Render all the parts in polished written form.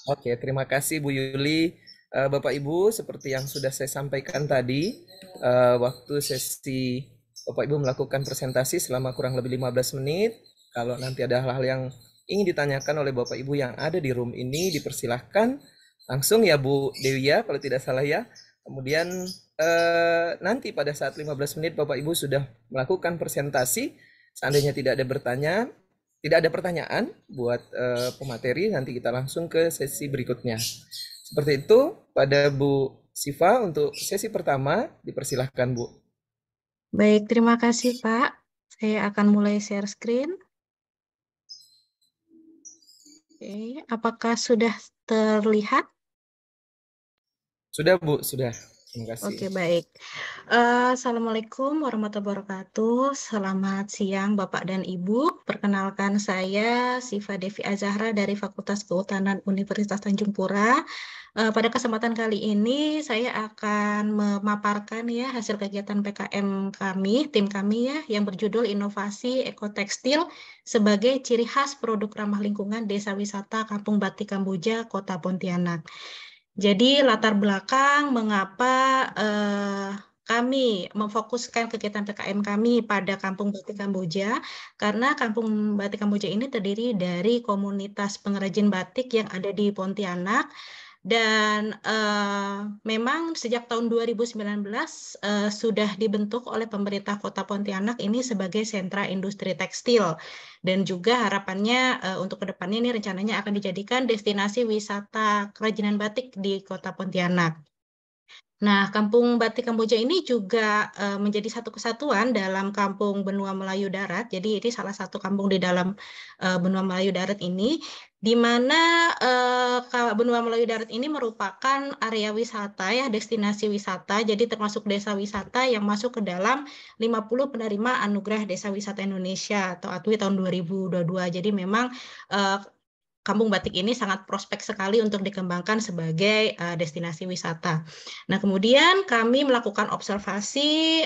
Oke, terima kasih Bu Yuli. Bapak Ibu, seperti yang sudah saya sampaikan tadi, waktu sesi Bapak Ibu melakukan presentasi selama kurang lebih 15 menit. Kalau nanti ada hal-hal yang ingin ditanyakan oleh Bapak Ibu yang ada di room ini, dipersilahkan langsung ya Bu Dewi ya, kalau tidak salah ya. Kemudian nanti pada saat 15 menit Bapak Ibu sudah melakukan presentasi, seandainya tidak ada pertanyaan buat pemateri, nanti kita langsung ke sesi berikutnya. Seperti itu pada Bu Siva untuk sesi pertama, dipersilahkan Bu. Baik, terima kasih Pak. Saya akan mulai share screen. Oke, apakah sudah terlihat? Sudah Bu, sudah. Terima kasih. Oke, baik. Assalamualaikum warahmatullahi wabarakatuh. Selamat siang Bapak dan Ibu. Perkenalkan saya Siva Devi Azahra dari Fakultas Kehutanan Universitas Tanjung Pura. Pada kesempatan kali ini saya akan memaparkan ya hasil kegiatan PKM kami, tim kami ya, yang berjudul Inovasi Ekotekstil sebagai ciri khas produk ramah lingkungan Desa Wisata Kampung Batik Kamboja, Kota Pontianak. Jadi latar belakang mengapa kami memfokuskan kegiatan PKM kami pada Kampung Batik Kamboja, karena Kampung Batik Kamboja ini terdiri dari komunitas pengrajin batik yang ada di Pontianak, dan memang sejak tahun 2019 sudah dibentuk oleh pemerintah Kota Pontianak ini sebagai sentra industri tekstil. Dan juga harapannya untuk kedepannya ini rencananya akan dijadikan destinasi wisata kerajinan batik di Kota Pontianak. Nah, Kampung Batik Kamboja ini juga menjadi satu kesatuan dalam Kampung Benua Melayu Darat. Jadi ini salah satu kampung di dalam Benua Melayu Darat ini, di mana Benua Melayu Darat ini merupakan area wisata ya, destinasi wisata. Jadi termasuk desa wisata yang masuk ke dalam 50 penerima Anugerah Desa Wisata Indonesia atau ATWI tahun 2022. Jadi memang eh, Kampung Batik ini sangat prospek sekali untuk dikembangkan sebagai destinasi wisata. Nah, kemudian kami melakukan observasi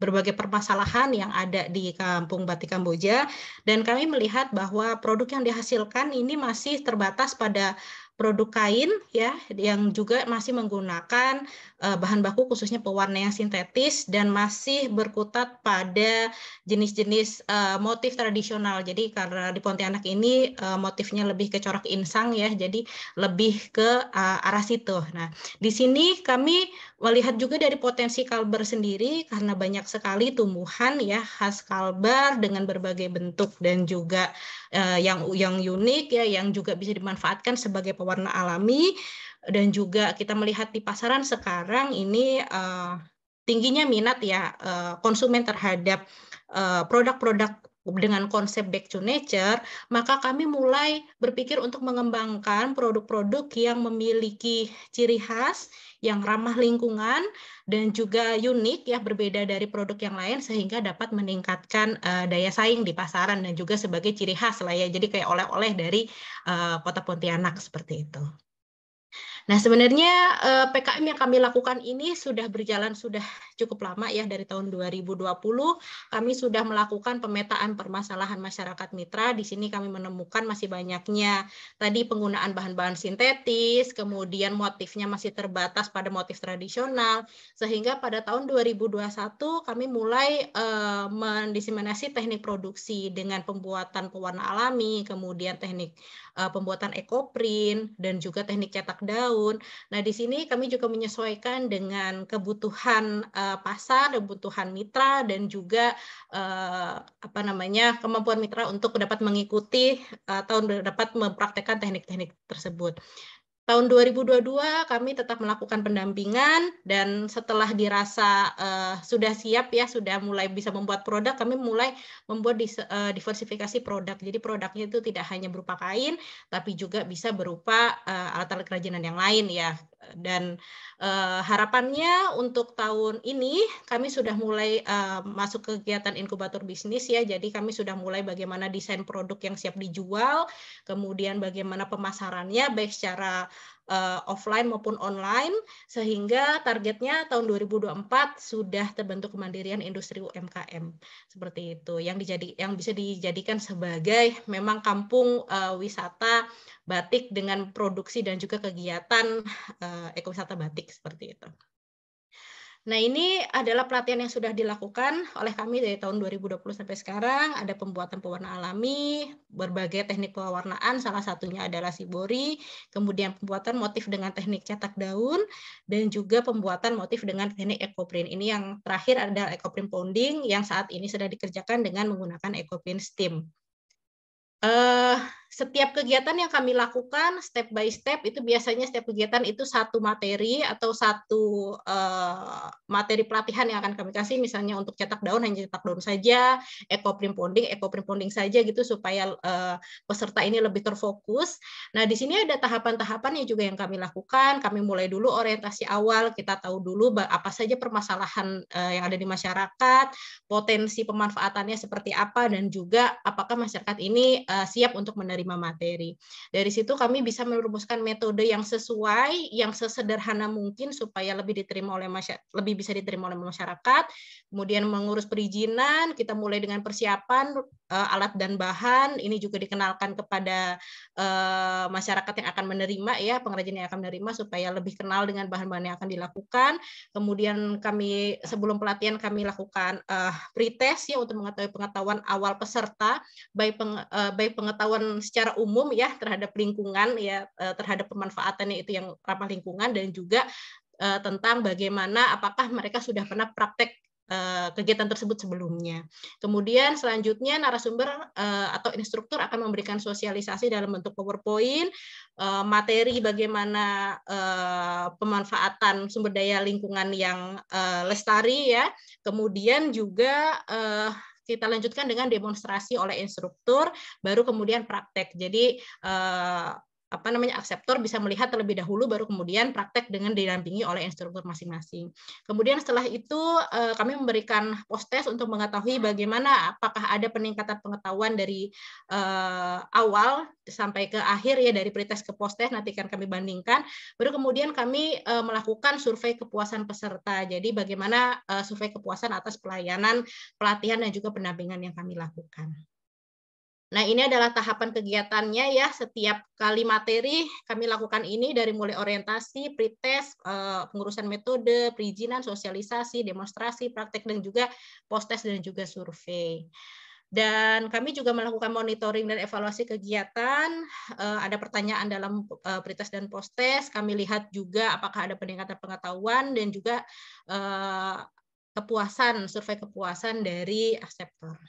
berbagai permasalahan yang ada di Kampung Batik Kamboja, dan kami melihat bahwa produk yang dihasilkan ini masih terbatas pada produk kain ya, yang juga masih menggunakan bahan baku khususnya pewarna yang sintetis dan masih berkutat pada jenis-jenis motif tradisional. Jadi karena di Pontianak ini motifnya lebih ke corak insang ya, jadi lebih ke arah situ. Nah, di sini kami melihat juga dari potensi Kalbar sendiri karena banyak sekali tumbuhan ya khas Kalbar dengan berbagai bentuk dan juga yang unik ya, yang juga bisa dimanfaatkan sebagai pewarna alami. Dan juga kita melihat di pasaran sekarang ini tingginya minat ya konsumen terhadap produk-produk dengan konsep back to nature, maka kami mulai berpikir untuk mengembangkan produk-produk yang memiliki ciri khas, yang ramah lingkungan, dan juga unik ya, berbeda dari produk yang lain sehingga dapat meningkatkan daya saing di pasaran dan juga sebagai ciri khas lah ya. Jadi kayak oleh-oleh dari Kota Pontianak seperti itu. Nah, sebenarnya PKM yang kami lakukan ini sudah berjalan sudah cukup lama ya, dari tahun 2020. Kami sudah melakukan pemetaan permasalahan masyarakat mitra. Di sini kami menemukan masih banyaknya tadi penggunaan bahan-bahan sintetis, kemudian motifnya masih terbatas pada motif tradisional, sehingga pada tahun 2021 kami mulai mendiseminasi teknik produksi dengan pembuatan pewarna alami, kemudian teknik pembuatan ekoprint, dan juga teknik cetak daun. Nah, di sini kami juga menyesuaikan dengan kebutuhan pasar, kebutuhan mitra, dan juga kemampuan mitra untuk dapat mengikuti atau dapat mempraktekkan teknik-teknik tersebut. Tahun 2022 kami tetap melakukan pendampingan, dan setelah dirasa sudah siap ya, sudah mulai bisa membuat produk, kami mulai membuat diversifikasi produk. Jadi produknya itu tidak hanya berupa kain, tapi juga bisa berupa alat-alat kerajinan yang lain ya. Dan harapannya untuk tahun ini kami sudah mulai masuk kegiatan inkubator bisnis ya. Jadi kami sudah mulai bagaimana desain produk yang siap dijual, kemudian bagaimana pemasarannya baik secara offline maupun online, sehingga targetnya tahun 2024 sudah terbentuk kemandirian industri UMKM seperti itu, yang bisa dijadikan sebagai memang kampung wisata batik dengan produksi dan juga kegiatan ekowisata batik seperti itu. Nah, ini adalah pelatihan yang sudah dilakukan oleh kami dari tahun 2020 sampai sekarang. Ada pembuatan pewarna alami, berbagai teknik pewarnaan, salah satunya adalah shibori, kemudian pembuatan motif dengan teknik cetak daun, dan juga pembuatan motif dengan teknik ekoprint. Ini yang terakhir adalah ekoprint ponding, yang saat ini sedang dikerjakan dengan menggunakan ekoprint steam. Setiap kegiatan yang kami lakukan step by step itu biasanya setiap kegiatan itu satu materi atau satu materi pelatihan yang akan kami kasih, misalnya untuk cetak daun hanya cetak daun saja, ekoprint ponding saja gitu, supaya peserta ini lebih terfokus. Nah, di sini ada tahapan-tahapan yang juga yang kami lakukan. Kami mulai dulu orientasi awal, kita tahu dulu apa saja permasalahan yang ada di masyarakat, potensi pemanfaatannya seperti apa, dan juga apakah masyarakat ini siap untuk menerima materi. Dari situ kami bisa merumuskan metode yang sesuai, yang sesederhana mungkin supaya lebih bisa diterima oleh masyarakat. Kemudian mengurus perizinan, kita mulai dengan persiapan alat dan bahan. Ini juga dikenalkan kepada masyarakat yang akan menerima, ya, pengrajin yang akan menerima, supaya lebih kenal dengan bahan-bahan yang akan dilakukan. Kemudian kami sebelum pelatihan kami lakukan pretest, ya, untuk mengetahui pengetahuan awal peserta, baik pengetahuan secara umum, ya, terhadap lingkungan, ya, terhadap pemanfaatannya itu yang ramah lingkungan, dan juga tentang bagaimana apakah mereka sudah pernah praktek kegiatan tersebut sebelumnya. Kemudian selanjutnya narasumber atau instruktur akan memberikan sosialisasi dalam bentuk PowerPoint, materi bagaimana pemanfaatan sumber daya lingkungan yang lestari, ya. Kemudian juga kita lanjutkan dengan demonstrasi oleh instruktur, baru kemudian praktek. Jadi akseptor bisa melihat terlebih dahulu, baru kemudian praktek dengan didampingi oleh instruktur masing-masing. Kemudian setelah itu kami memberikan post-test untuk mengetahui bagaimana apakah ada peningkatan pengetahuan dari awal sampai ke akhir, ya, dari pretest ke post-test, nanti akan kami bandingkan. Baru kemudian kami melakukan survei kepuasan peserta. Jadi bagaimana survei kepuasan atas pelayanan, pelatihan, dan juga pendampingan yang kami lakukan. Nah, ini adalah tahapan kegiatannya, ya. Setiap kali materi kami lakukan ini, dari mulai orientasi, pretest, pengurusan metode, perizinan, sosialisasi, demonstrasi, praktek, dan juga post-test dan juga survei. Dan kami juga melakukan monitoring dan evaluasi kegiatan. Ada pertanyaan dalam pretest dan post-test. Kami lihat juga apakah ada peningkatan pengetahuan dan juga survei kepuasan dari akseptor.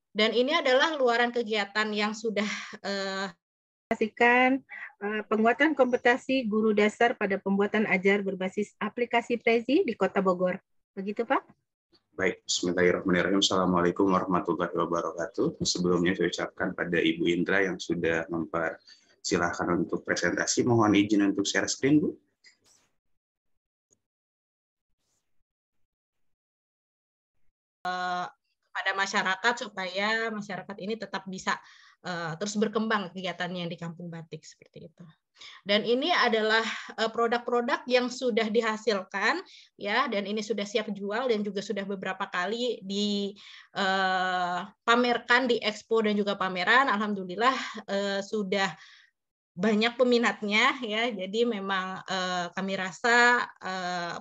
Dan ini adalah luaran kegiatan yang sudah penguatan kompetensi guru dasar pada pembuatan ajar berbasis aplikasi Prezi di Kota Bogor. Begitu, Pak? Baik, bismillahirrahmanirrahim. Assalamualaikum warahmatullahi wabarakatuh. Sebelumnya saya ucapkan pada Ibu Indra yang sudah mempersilahkan untuk presentasi. Mohon izin untuk share screen, Bu. Kepada masyarakat, supaya masyarakat ini tetap bisa terus berkembang kegiatannya di Kampung Batik seperti itu. Dan ini adalah produk-produk yang sudah dihasilkan, ya, dan ini sudah siap jual dan juga sudah beberapa kali dipamerkan di expo dan juga pameran. Alhamdulillah sudah banyak peminatnya, ya. Jadi memang kami rasa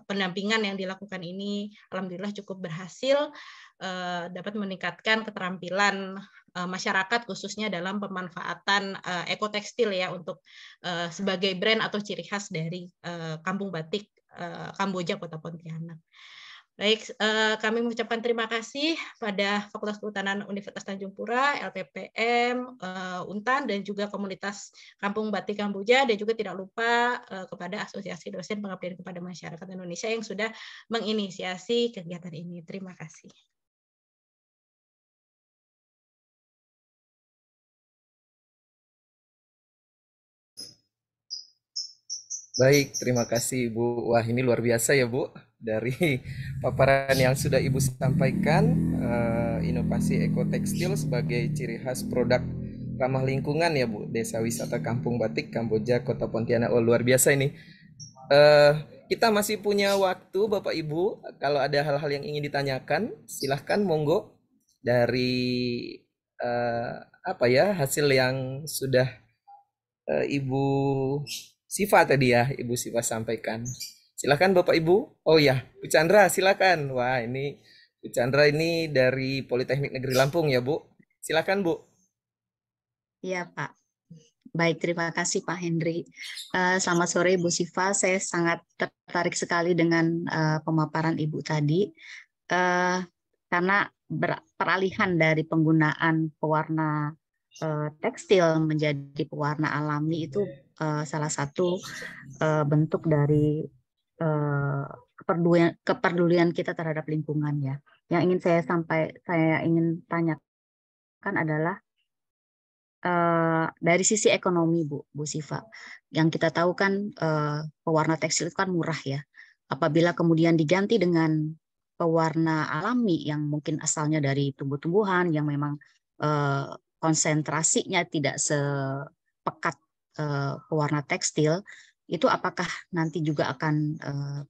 pendampingan yang dilakukan ini alhamdulillah cukup berhasil, dapat meningkatkan keterampilan masyarakat, khususnya dalam pemanfaatan ekotekstil, ya, untuk sebagai brand atau ciri khas dari Kampung Batik Kamboja, Kota Pontianak. Baik, kami mengucapkan terima kasih pada Fakultas Kehutanan Universitas Tanjung Pura, LPPM, Untan, dan juga komunitas Kampung Batik Kamboja, dan juga tidak lupa kepada Asosiasi Dosen Pengabdian kepada Masyarakat Indonesia yang sudah menginisiasi kegiatan ini. Terima kasih. Baik, terima kasih Ibu. Wah, ini luar biasa ya Bu. Dari paparan yang sudah Ibu sampaikan, inovasi ekotekstil sebagai ciri khas produk ramah lingkungan ya Bu, Desa Wisata Kampung Batik Kamboja Kota Pontianak. Oh, luar biasa ini. Eh, kita masih punya waktu Bapak Ibu, kalau ada hal-hal yang ingin ditanyakan, silahkan monggo dari eh, apa ya hasil yang sudah Ibu Siva tadi ya, Ibu Siva sampaikan. Silahkan Bapak Ibu. Oh ya, Bu Chandra silakan. Wah ini Bu Chandra ini dari Politeknik Negeri Lampung ya Bu. Silakan Bu. Iya, Pak. Baik, terima kasih Pak Hendri. Selamat sore Bu Siva, saya sangat tertarik sekali dengan pemaparan Ibu tadi. Karena peralihan dari penggunaan pewarna tekstil menjadi pewarna alami itu salah satu bentuk dari kepedulian kita terhadap lingkungan ya. Yang ingin saya ingin tanyakan adalah dari sisi ekonomi Bu Siva, yang kita tahu kan pewarna tekstil itu kan murah ya. Apabila kemudian diganti dengan pewarna alami yang mungkin asalnya dari tumbuh-tumbuhan yang memang konsentrasinya tidak sepekat pewarna tekstil, itu apakah nanti juga akan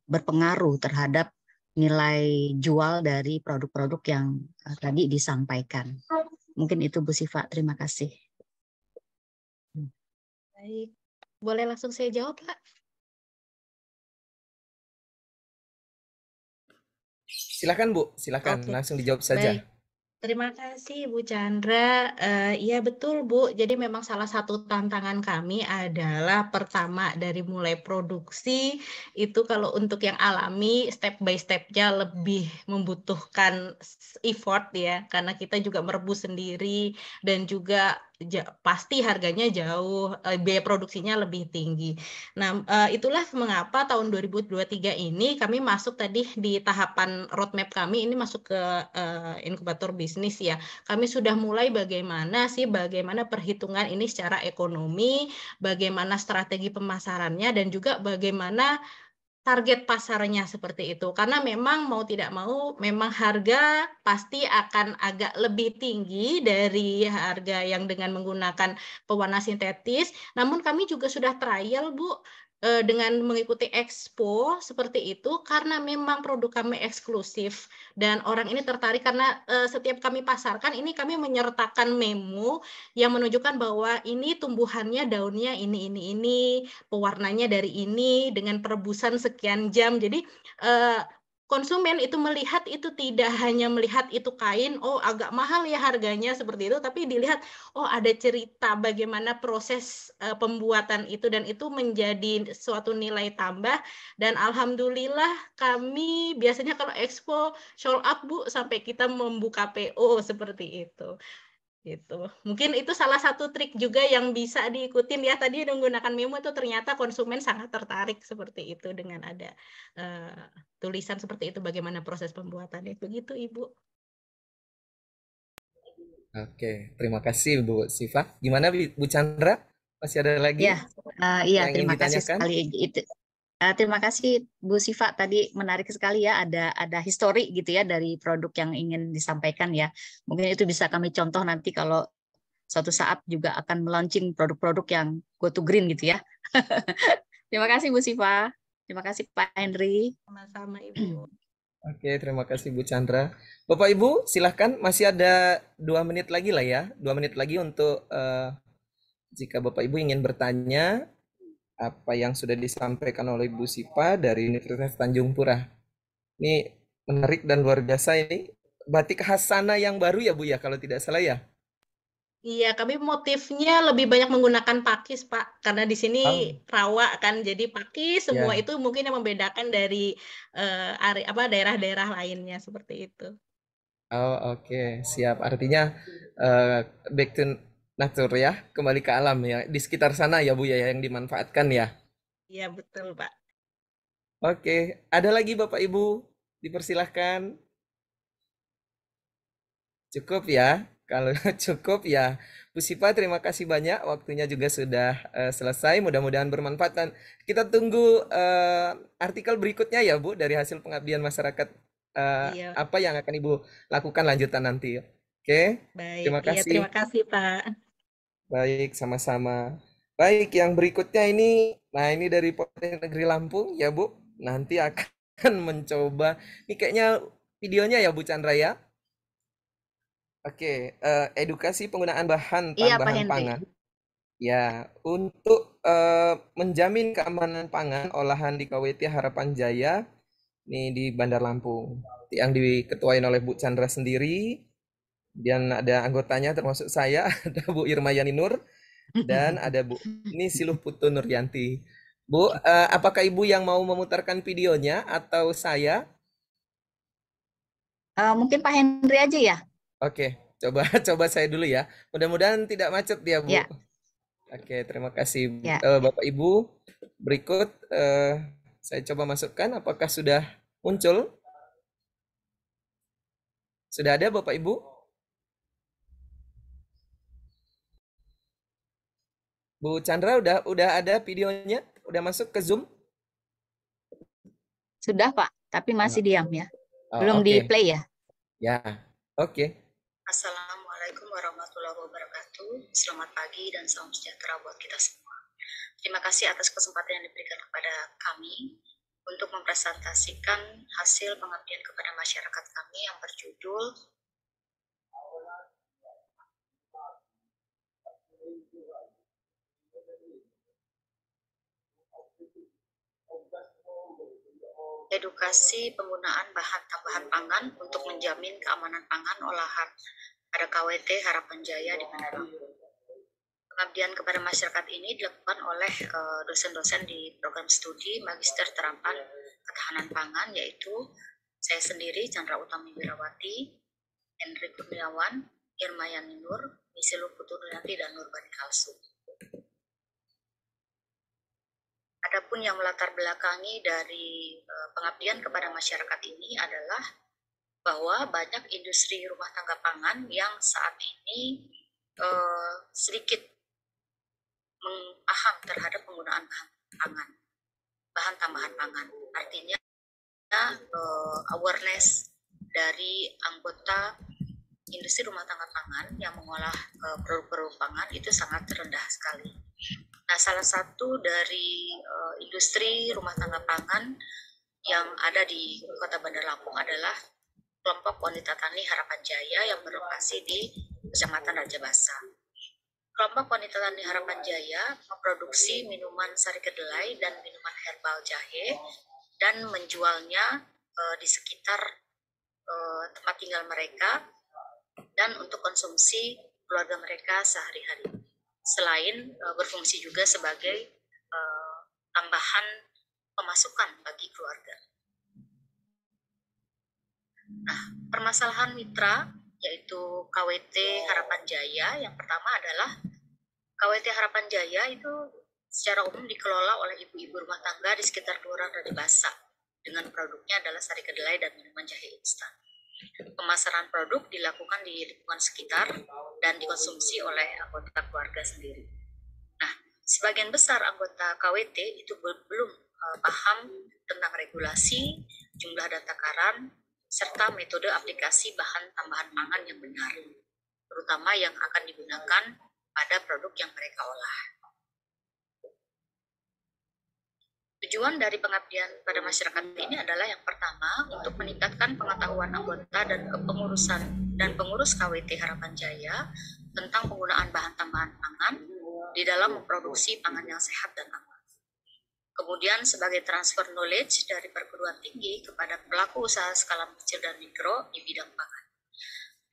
berpengaruh terhadap nilai jual dari produk-produk yang tadi disampaikan. Mungkin itu Bu Siva, terima kasih. Baik, boleh langsung saya jawab, Pak? Silakan Bu, silakan Oke, langsung dijawab saja. baik. Terima kasih Bu Chandra. Iya betul Bu, jadi memang salah satu tantangan kami adalah pertama dari mulai produksi, itu kalau untuk yang alami step by step-nya lebih membutuhkan effort ya, karena kita juga merebus sendiri dan juga pasti harganya jauh, biaya produksinya lebih tinggi. Nah, itulah mengapa tahun 2023 ini kami masuk tadi di tahapan roadmap kami, ini masuk ke inkubator bisnis ya. Kami sudah mulai bagaimana perhitungan ini secara ekonomi, bagaimana strategi pemasarannya, dan juga bagaimana target pasarnya seperti itu. Karena memang mau tidak mau, memang harga pasti akan agak lebih tinggi dari harga yang dengan menggunakan pewarna sintetis. Namun kami juga sudah trial, Bu, dengan mengikuti expo seperti itu, karena memang produk kami eksklusif dan orang ini tertarik karena setiap kami pasarkan ini kami menyertakan memo yang menunjukkan bahwa ini tumbuhannya, daunnya ini, pewarnanya dari ini dengan perebusan sekian jam. Jadi konsumen itu melihat itu tidak hanya melihat itu kain, oh agak mahal ya harganya seperti itu, tapi dilihat oh ada cerita bagaimana proses pembuatan itu, dan itu menjadi suatu nilai tambah. Dan alhamdulillah kami biasanya kalau expo sold out Bu, sampai kita membuka PO seperti itu. Gitu. Mungkin itu salah satu trik juga yang bisa diikutin ya, tadi menggunakan memo itu ternyata konsumen sangat tertarik seperti itu dengan ada tulisan seperti itu bagaimana proses pembuatannya. Begitu Ibu. Oke, terima kasih Bu Siva. Gimana Bu Chandra? Masih ada lagi Ya, yang ingin terima kasih ditanyakan? sekali. Terima kasih Bu Siva, tadi menarik sekali ya, ada histori gitu ya dari produk yang ingin disampaikan ya. Mungkin itu bisa kami contoh nanti kalau suatu saat juga akan meluncing produk-produk yang go to green gitu ya. Terima kasih Bu Siva. Terima kasih Pak Henry. Sama-sama Ibu. Oke, terima kasih Bu Chandra. Bapak Ibu, silahkan, masih ada 2 menit lagi lah ya. 2 menit lagi untuk jika Bapak Ibu ingin bertanya apa yang sudah disampaikan oleh Bu Siva dari Universitas Tanjung Pura. Ini menarik dan luar biasa ini. Batik khas sana yang baru ya Bu ya, kalau tidak salah ya? Iya, kami motifnya lebih banyak menggunakan pakis, Pak. Karena di sini Oh, rawa kan, jadi pakis semua ya. itu mungkin yang membedakan dari daerah-daerah lainnya seperti itu. Oh, oke, siap. Artinya back to nature ya, kembali ke alam ya. Di sekitar sana ya Bu ya yang dimanfaatkan ya. Iya, betul, Pak. Oke, ada lagi Bapak Ibu? Dipersilahkan. Cukup ya. Kalau cukup ya. Bu Siva, terima kasih banyak. Waktunya juga sudah selesai. Mudah-mudahan bermanfaat. Dan kita tunggu artikel berikutnya ya Bu, dari hasil pengabdian masyarakat. Iya, Apa yang akan Ibu lakukan lanjutan nanti. Oke, baik. terima Iya, terima kasih. kasih, Pak. Baik, sama-sama. Baik, yang berikutnya ini, nah ini dari Politeknik Negeri Lampung ya Bu. Nanti akan mencoba, ini kayaknya videonya ya Bu Chandra ya. Oke, edukasi penggunaan bahan Iya, Pak tambahan Henry. pangan. Ya, untuk menjamin keamanan pangan olahan di KWT Harapan Jaya nih di Bandar Lampung yang diketuain oleh Bu Chandra sendiri dan ada anggotanya termasuk saya ada Bu Irma Yani Nur dan ada Bu ini Siluh Putu Nuryanti. Bu, apakah Ibu yang mau memutarkan videonya atau saya? Mungkin Pak Henry aja ya? Oke, coba coba saya dulu ya. Mudah-mudahan tidak macet ya, Bu. Ya, Oke, terima kasih ya. Bapak Ibu. Berikut saya coba masukkan. Apakah sudah muncul? Sudah ada Bapak Ibu? Bu Chandra udah ada videonya? Udah masuk ke Zoom? Sudah, Pak, tapi masih diam ya. Oh, Belum oke. di play ya? Ya, oke. Assalamualaikum warahmatullahi wabarakatuh. Selamat pagi dan salam sejahtera buat kita semua. Terima kasih atas kesempatan yang diberikan kepada kami untuk mempresentasikan hasil pengabdian kepada masyarakat kami yang berjudul Edukasi penggunaan bahan tambahan pangan untuk menjamin keamanan pangan olahan pada KWT Harapan Jaya di Bandar Lampung. Pengabdian kepada masyarakat ini dilakukan oleh dosen-dosen di program studi Magister Terapan Ketahanan Pangan, yaitu saya sendiri, Chandra Utami Wirawati, Henry Kurniawan, Irma Yani Nur, Misilu Putu Nuryanti, dan Nurbani Kalsu. Adapun yang melatar belakangi dari pengabdian kepada masyarakat ini adalah bahwa banyak industri rumah tangga pangan yang saat ini sedikit paham terhadap penggunaan bahan tambahan pangan. Artinya awareness dari anggota industri rumah tangga pangan yang mengolah produk-produk pangan itu sangat rendah sekali. Nah, salah satu dari industri rumah tangga pangan yang ada di Kota Bandar Lampung adalah kelompok wanita tani Harapan Jaya yang berlokasi di Kecamatan Raja Basa. Kelompok wanita tani Harapan Jaya memproduksi minuman sari kedelai dan minuman herbal jahe dan menjualnya di sekitar tempat tinggal mereka dan untuk konsumsi keluarga mereka sehari-hari. Selain berfungsi juga sebagai tambahan pemasukan bagi keluarga. Nah, permasalahan mitra yaitu KWT Harapan Jaya yang pertama adalah KWT Harapan Jaya itu secara umum dikelola oleh ibu-ibu rumah tangga di sekitar Kelurahan Raja Basa dengan produknya adalah sari kedelai dan minuman jahe instan. Pemasaran produk dilakukan di lingkungan sekitar dan dikonsumsi oleh anggota keluarga sendiri. Nah, sebagian besar anggota KWT itu belum paham tentang regulasi, jumlah dan takaran, serta metode aplikasi bahan tambahan pangan yang benar, terutama yang akan digunakan pada produk yang mereka olah. Tujuan dari pengabdian pada masyarakat ini adalah yang pertama untuk meningkatkan pengetahuan anggota dan kepengurusan dan pengurus KWT Harapan Jaya tentang penggunaan bahan tambahan pangan di dalam memproduksi pangan yang sehat dan aman. Kemudian sebagai transfer knowledge dari perguruan tinggi kepada pelaku usaha skala kecil dan mikro di bidang pangan.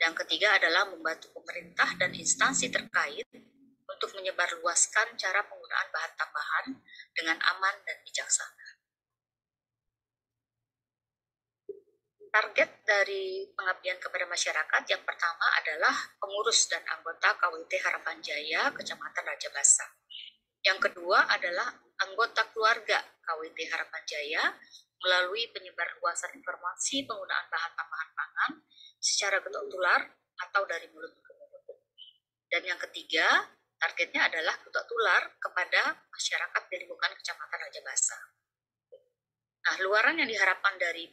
Yang ketiga adalah membantu pemerintah dan instansi terkait untuk menyebarluaskan cara penggunaan bahan tambahan dengan aman dan bijaksana. Target dari pengabdian kepada masyarakat yang pertama adalah pengurus dan anggota KWT Harapan Jaya Kecamatan Raja Basa. Yang kedua adalah anggota keluarga KWT Harapan Jaya melalui penyebarluasan informasi penggunaan bahan tambahan pangan secara getok tular atau dari mulut ke mulut. Dan yang ketiga, targetnya adalah getok tular kepada masyarakat di lingkungan Kecamatan Raja Basa. Nah, luaran yang diharapkan dari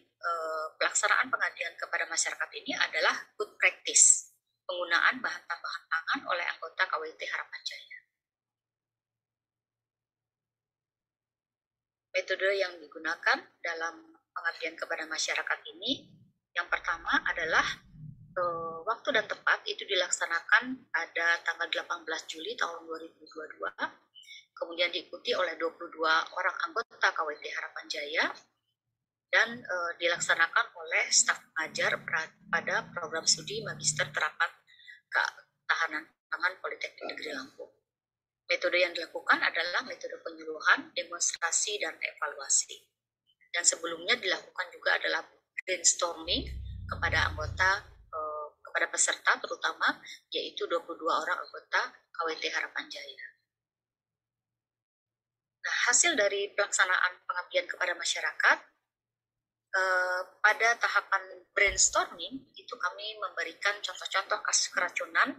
pelaksanaan pengabdian kepada masyarakat ini adalah good practice, penggunaan bahan tambahan pangan oleh anggota KWT Harapan Jaya. Metode yang digunakan dalam pengabdian kepada masyarakat ini, yang pertama adalah waktu dan tempat itu dilaksanakan pada tanggal 18 Juli tahun 2022, kemudian diikuti oleh 22 orang anggota KWT Harapan Jaya, dan dilaksanakan oleh staf pengajar pada program studi Magister Terapan Ketahanan Pangan Politeknik Negeri Lampung. Metode yang dilakukan adalah metode penyuluhan, demonstrasi, dan evaluasi. Dan sebelumnya dilakukan juga adalah brainstorming kepada anggota, kepada peserta terutama, yaitu 22 orang anggota KWT Harapan Jaya. Nah, hasil dari pelaksanaan pengabdian kepada masyarakat, pada tahapan brainstorming itu kami memberikan contoh-contoh kasus keracunan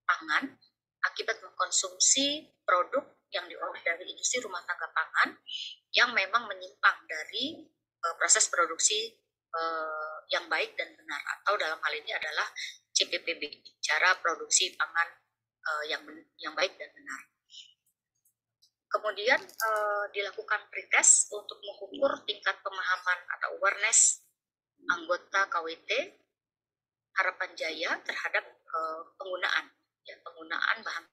pangan akibat mengkonsumsi produk yang diolah dari industri rumah tangga pangan yang memang menyimpang dari proses produksi yang baik dan benar, atau dalam hal ini adalah CPPB, cara produksi pangan yang baik dan benar. Kemudian dilakukan pretest untuk mengukur tingkat pemahaman atau awareness anggota KWT Harapan Jaya terhadap penggunaan bahan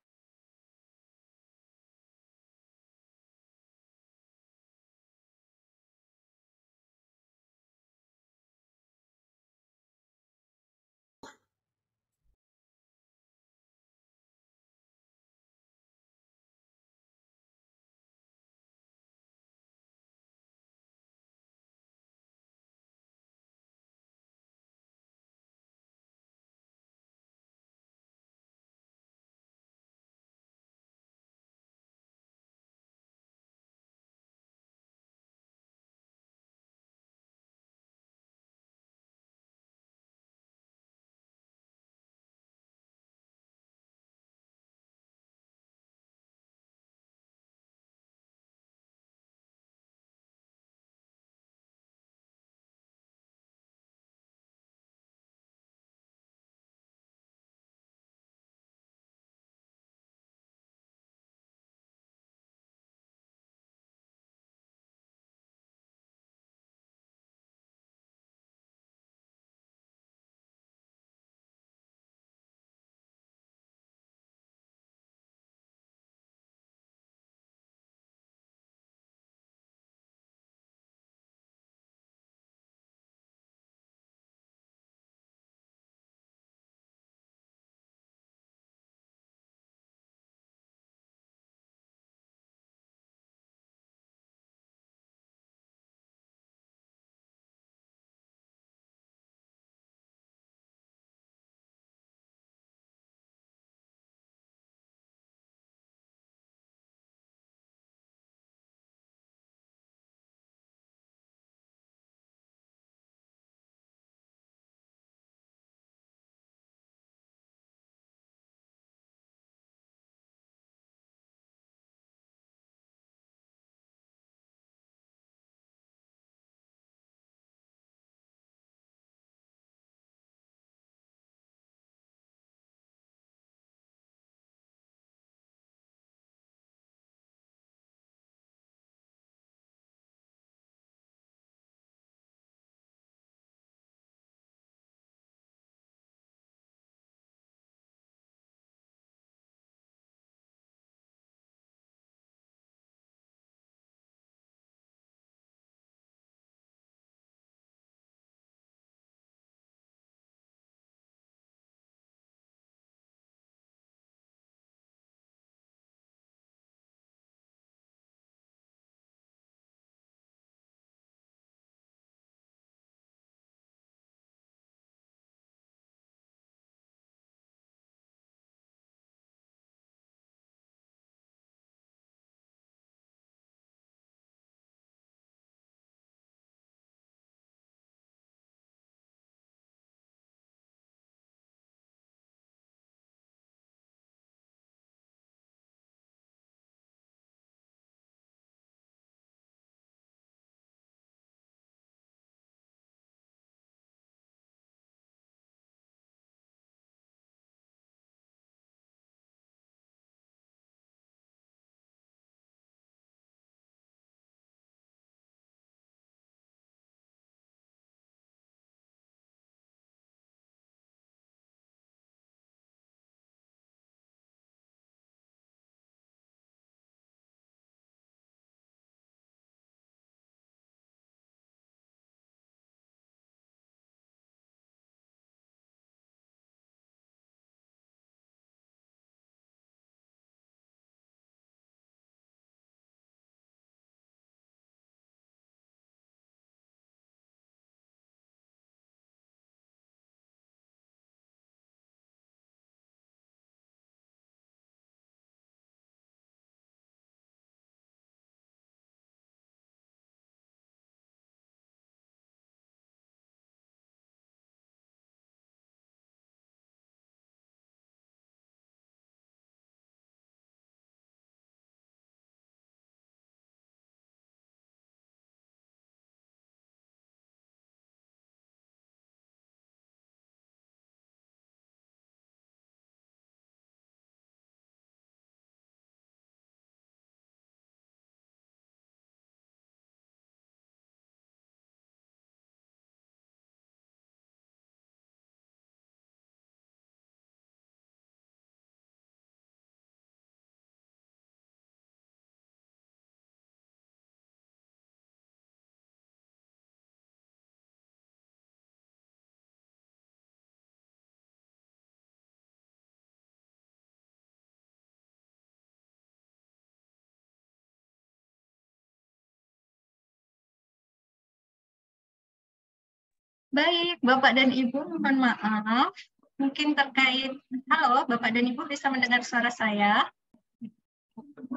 Baik, Bapak dan Ibu, mohon maaf. Mungkin terkait, halo, Bapak dan Ibu bisa mendengar suara saya?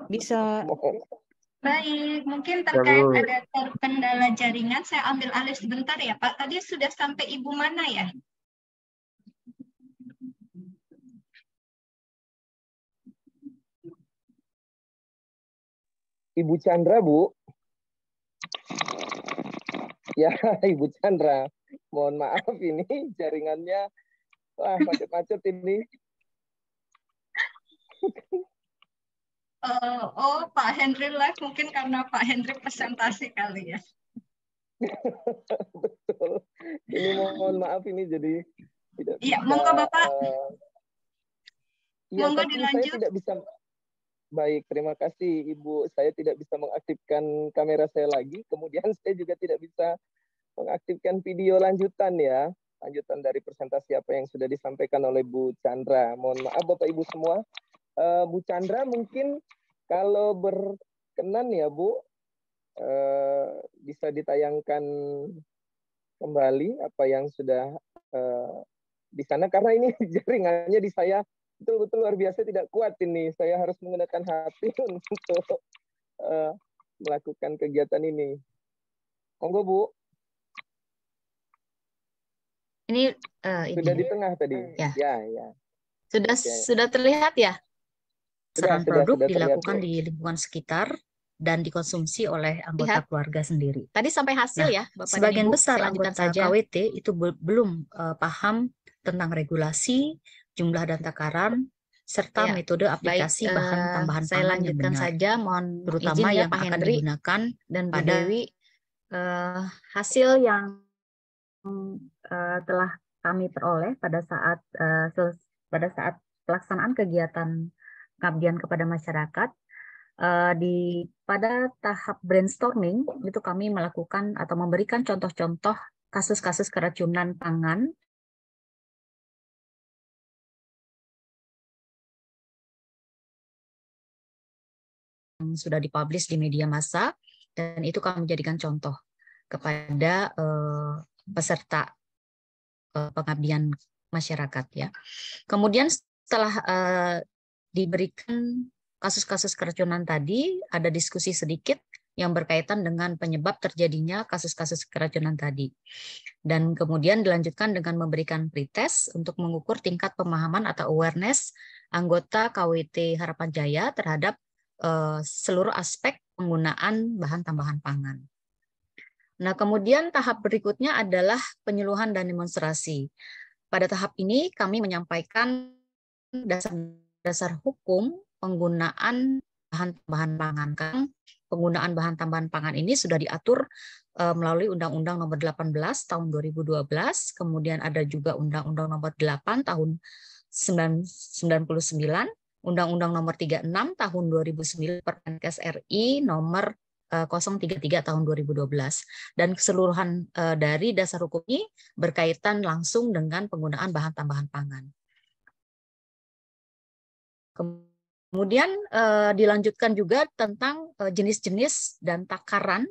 Bisa. Baik, mungkin terkait ada terkendala jaringan, saya ambil alih sebentar ya Pak. Tadi sudah sampai Ibu mana ya? Ibu Chandra, Bu. Ya, Ibu Chandra. Mohon maaf ini jaringannya. Wah, macet-macet ini. Oh, Pak Henry live mungkin karena Pak Henry presentasi kali ya. Betul. Ini mohon maaf ini jadi tidak Iya, bisa. monggo Bapak. Iya, Monggo tapi dilanjut. saya tidak bisa. Baik, terima kasih Ibu. Saya tidak bisa mengaktifkan kamera saya lagi. Kemudian saya juga tidak bisa mengaktifkan video lanjutan ya. Lanjutan dari presentasi apa yang sudah disampaikan oleh Bu Chandra. Mohon maaf Bapak Ibu semua. Bu Chandra mungkin kalau berkenan ya Bu, bisa ditayangkan kembali apa yang sudah di sana. Karena ini jaringannya di saya betul-betul luar biasa tidak kuat ini. Saya harus menggunakan HP untuk melakukan kegiatan ini. Monggo Bu. Ini Sudah di tengah tadi. Ya. Ya. Sudah terlihat ya? Saran produk sudah dilakukan terlihat, di lingkungan sekitar dan dikonsumsi oleh anggota keluarga sendiri. Tadi sampai hasil ya, Bapak sebagian dan Ibu, besar anggota KWT itu belum paham tentang regulasi, jumlah dan takaran, serta metode aplikasi bahan tambahan pangan yang benar. Saja, mohon terutama yang Pak akan Henry digunakan dan pada hasil yang telah kami peroleh pada saat pelaksanaan kegiatan pengabdian kepada masyarakat. Pada tahap brainstorming itu kami melakukan atau memberikan contoh-contoh kasus-kasus keracunan pangan yang sudah dipublish di media massa, dan itu kami jadikan contoh kepada peserta pengabdian masyarakat ya. Kemudian setelah diberikan kasus-kasus keracunan tadi, ada diskusi sedikit yang berkaitan dengan penyebab terjadinya kasus-kasus keracunan tadi. Dan kemudian dilanjutkan dengan memberikan pretest untuk mengukur tingkat pemahaman atau awareness anggota KWT Harapan Jaya terhadap seluruh aspek penggunaan bahan tambahan pangan. Nah, kemudian tahap berikutnya adalah penyuluhan dan demonstrasi. Pada tahap ini kami menyampaikan dasar hukum penggunaan bahan tambahan pangan. Penggunaan bahan tambahan pangan ini sudah diatur melalui Undang-Undang Nomor 18 Tahun 2012, kemudian ada juga Undang-Undang Nomor 8 Tahun 1999, Undang-Undang Nomor 36 Tahun 2009, Permenkes RI Nomor 033 Tahun 2012, dan keseluruhan dari dasar hukum ini berkaitan langsung dengan penggunaan bahan tambahan pangan. Kemudian dilanjutkan juga tentang jenis-jenis dan takaran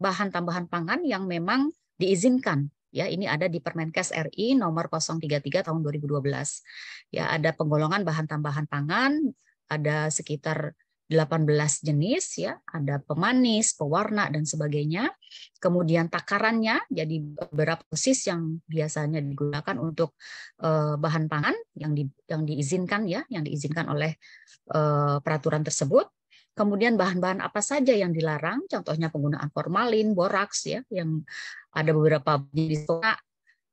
bahan tambahan pangan yang memang diizinkan. Ya, ini ada di Permenkes RI Nomor 033 Tahun 2012. Ya, ada penggolongan bahan tambahan pangan, ada sekitar 18 jenis ya, ada pemanis, pewarna dan sebagainya. Kemudian takarannya jadi beberapa dosis yang biasanya digunakan untuk bahan pangan yang diizinkan ya, yang diizinkan oleh peraturan tersebut. Kemudian bahan-bahan apa saja yang dilarang, contohnya penggunaan formalin, boraks ya, yang ada beberapa jenis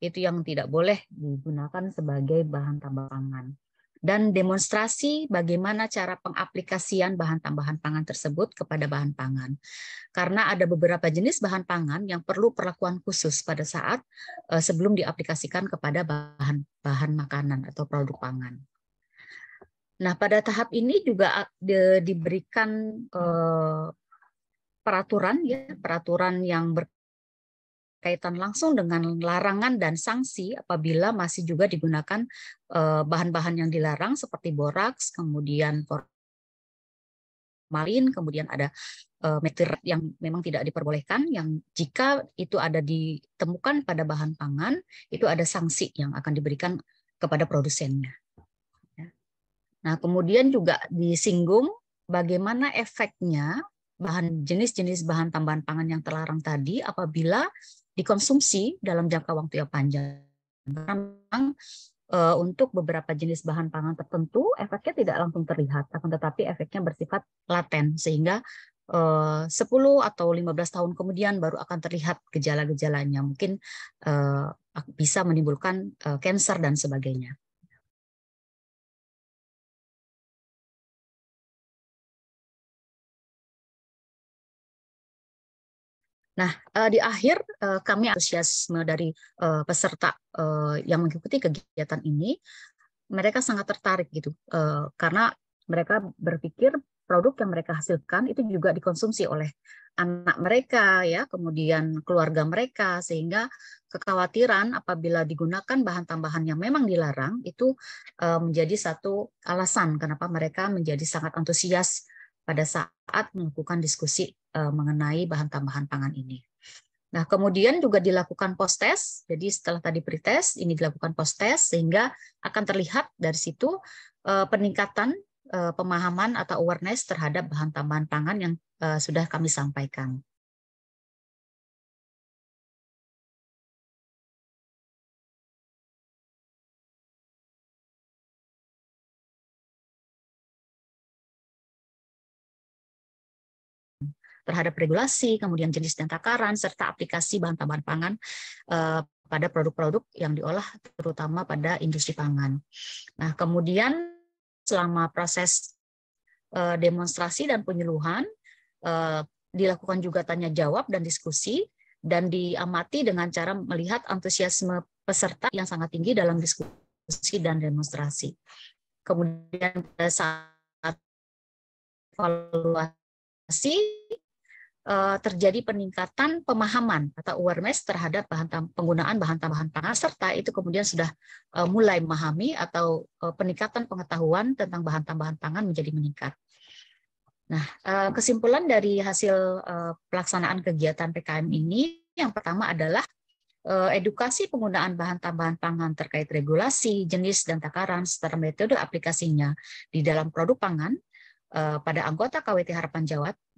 itu yang tidak boleh digunakan sebagai bahan tambah pangan. Dan demonstrasi bagaimana cara pengaplikasian bahan tambahan pangan tersebut kepada bahan pangan. Karena ada beberapa jenis bahan pangan yang perlu perlakuan khusus pada saat sebelum diaplikasikan kepada bahan makanan atau produk pangan. Nah, pada tahap ini juga diberikan peraturan yang berkaitan langsung dengan larangan dan sanksi apabila masih juga digunakan bahan-bahan yang dilarang seperti boraks, kemudian formalin, kemudian ada material yang memang tidak diperbolehkan, yang jika itu ada ditemukan pada bahan pangan, itu ada sanksi yang akan diberikan kepada produsennya. Nah, kemudian juga disinggung bagaimana efeknya jenis-jenis bahan tambahan pangan yang terlarang tadi apabila dikonsumsi dalam jangka waktu yang panjang. Memang untuk beberapa jenis bahan pangan tertentu efeknya tidak langsung terlihat, akan tetapi efeknya bersifat laten, sehingga 10 atau 15 tahun kemudian baru akan terlihat gejala-gejalanya. Mungkin bisa menimbulkan kanker dan sebagainya. Nah, di akhir kami antusiasme dari peserta yang mengikuti kegiatan ini, mereka sangat tertarik gitu, karena mereka berpikir produk yang mereka hasilkan itu juga dikonsumsi oleh anak mereka, ya, kemudian keluarga mereka, sehingga kekhawatiran apabila digunakan bahan tambahan yang memang dilarang itu menjadi satu alasan kenapa mereka menjadi sangat antusias pada saat melakukan diskusi mengenai bahan tambahan pangan ini. Nah, kemudian juga dilakukan post-test. Jadi setelah tadi pretest, ini dilakukan post-test sehingga akan terlihat dari situ peningkatan pemahaman atau awareness terhadap bahan tambahan pangan yang sudah kami sampaikan. Terhadap regulasi, kemudian jenis dan takaran, serta aplikasi bahan tambahan pangan pada produk-produk yang diolah terutama pada industri pangan. Nah, kemudian selama proses demonstrasi dan penyuluhan, dilakukan juga tanya jawab dan diskusi, dan diamati dengan cara melihat antusiasme peserta yang sangat tinggi dalam diskusi dan demonstrasi. Kemudian pada saat evaluasi, terjadi peningkatan pemahaman atau awareness terhadap penggunaan bahan tambahan pangan, serta itu kemudian sudah mulai memahami atau peningkatan pengetahuan tentang bahan tambahan pangan menjadi meningkat. Nah, kesimpulan dari hasil pelaksanaan kegiatan PKM ini, yang pertama adalah edukasi penggunaan bahan tambahan pangan terkait regulasi, jenis dan takaran, serta metode aplikasinya di dalam produk pangan pada anggota KWT Harapan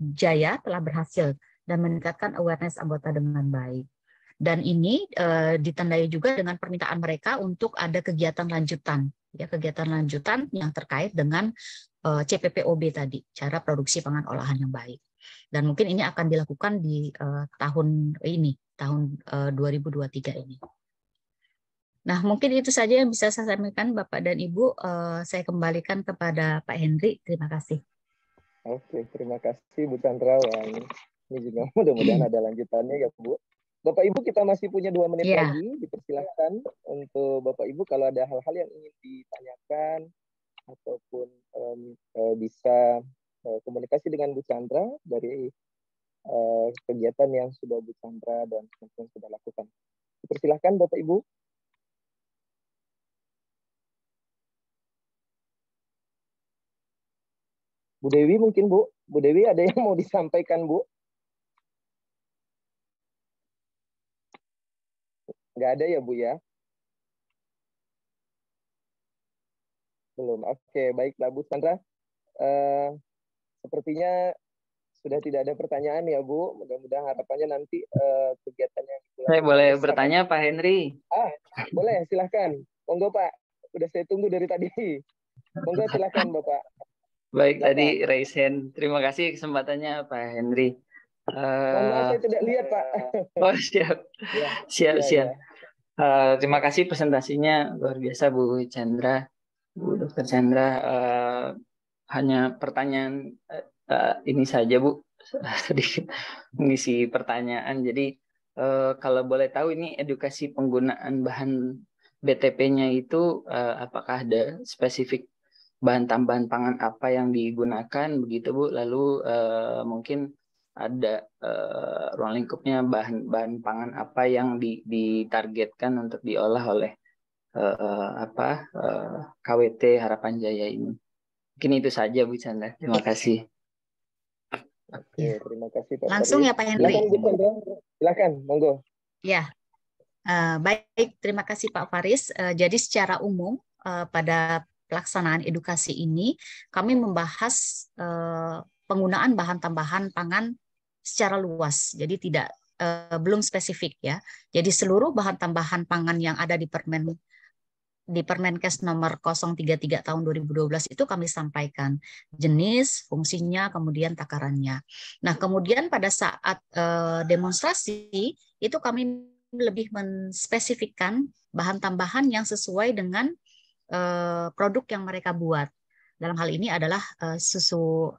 Jaya telah berhasil dan meningkatkan awareness anggota dengan baik. Dan ini ditandai juga dengan permintaan mereka untuk ada kegiatan lanjutan, ya, kegiatan lanjutan yang terkait dengan CPPOB tadi, cara produksi pangan olahan yang baik. Dan mungkin ini akan dilakukan di tahun 2023 ini. Nah, mungkin itu saja yang bisa saya sampaikan, Bapak dan Ibu. Saya kembalikan kepada Pak Hendri. Terima kasih. Oke, terima kasih Bu Chandra. Ini juga mudah-mudahan ada lanjutannya ya Bu. Bapak Ibu, kita masih punya 2 menit lagi. Dipersilahkan untuk Bapak Ibu kalau ada hal-hal yang ingin ditanyakan ataupun bisa komunikasi dengan Bu Chandra dari kegiatan yang sudah Bu Chandra dan teman-teman sudah lakukan. Dipersilahkan Bapak Ibu. Bu Dewi mungkin Bu. Bu Dewi ada yang mau disampaikan Bu? Nggak ada ya Bu ya? Belum. Oke, baiklah Bu Chandra. Sepertinya sudah tidak ada pertanyaan ya Bu. Mudah-mudahan harapannya nanti kegiatannya. Saya boleh bertanya Pak Henry? Boleh, silahkan. Monggo Pak. Udah saya tunggu dari tadi. Monggo silahkan Bapak. Baik, tadi raise hand. Terima kasih kesempatannya Pak Henry. Saya tidak lihat Pak. Oh siap, siap. Terima kasih presentasinya luar biasa Bu Chandra, Bu Dr. Chandra. Hanya pertanyaan ini saja Bu, sedikit mengisi pertanyaan. Jadi kalau boleh tahu ini edukasi penggunaan bahan BTP-nya itu apakah ada spesifik bahan tambahan pangan apa yang digunakan begitu Bu, lalu mungkin ada ruang lingkupnya bahan pangan apa yang ditargetkan untuk diolah oleh KWT Harapan Jaya ini. Mungkin itu saja Bu Chandra. Terima kasih. Oke, terima kasih Pak Langsung Faris. ya Pak Henry. Silakan Bu Chandra, silakan, monggo. Ya, baik. Terima kasih Pak Faris. Jadi secara umum pada pelaksanaan edukasi ini kami membahas penggunaan bahan tambahan pangan secara luas. Jadi tidak belum spesifik ya. Jadi seluruh bahan tambahan pangan yang ada di Permenkes nomor 033 tahun 2012 itu kami sampaikan jenis, fungsinya, kemudian takarannya. Nah, kemudian pada saat demonstrasi itu kami lebih menspesifikkan bahan tambahan yang sesuai dengan produk yang mereka buat. Dalam hal ini adalah susu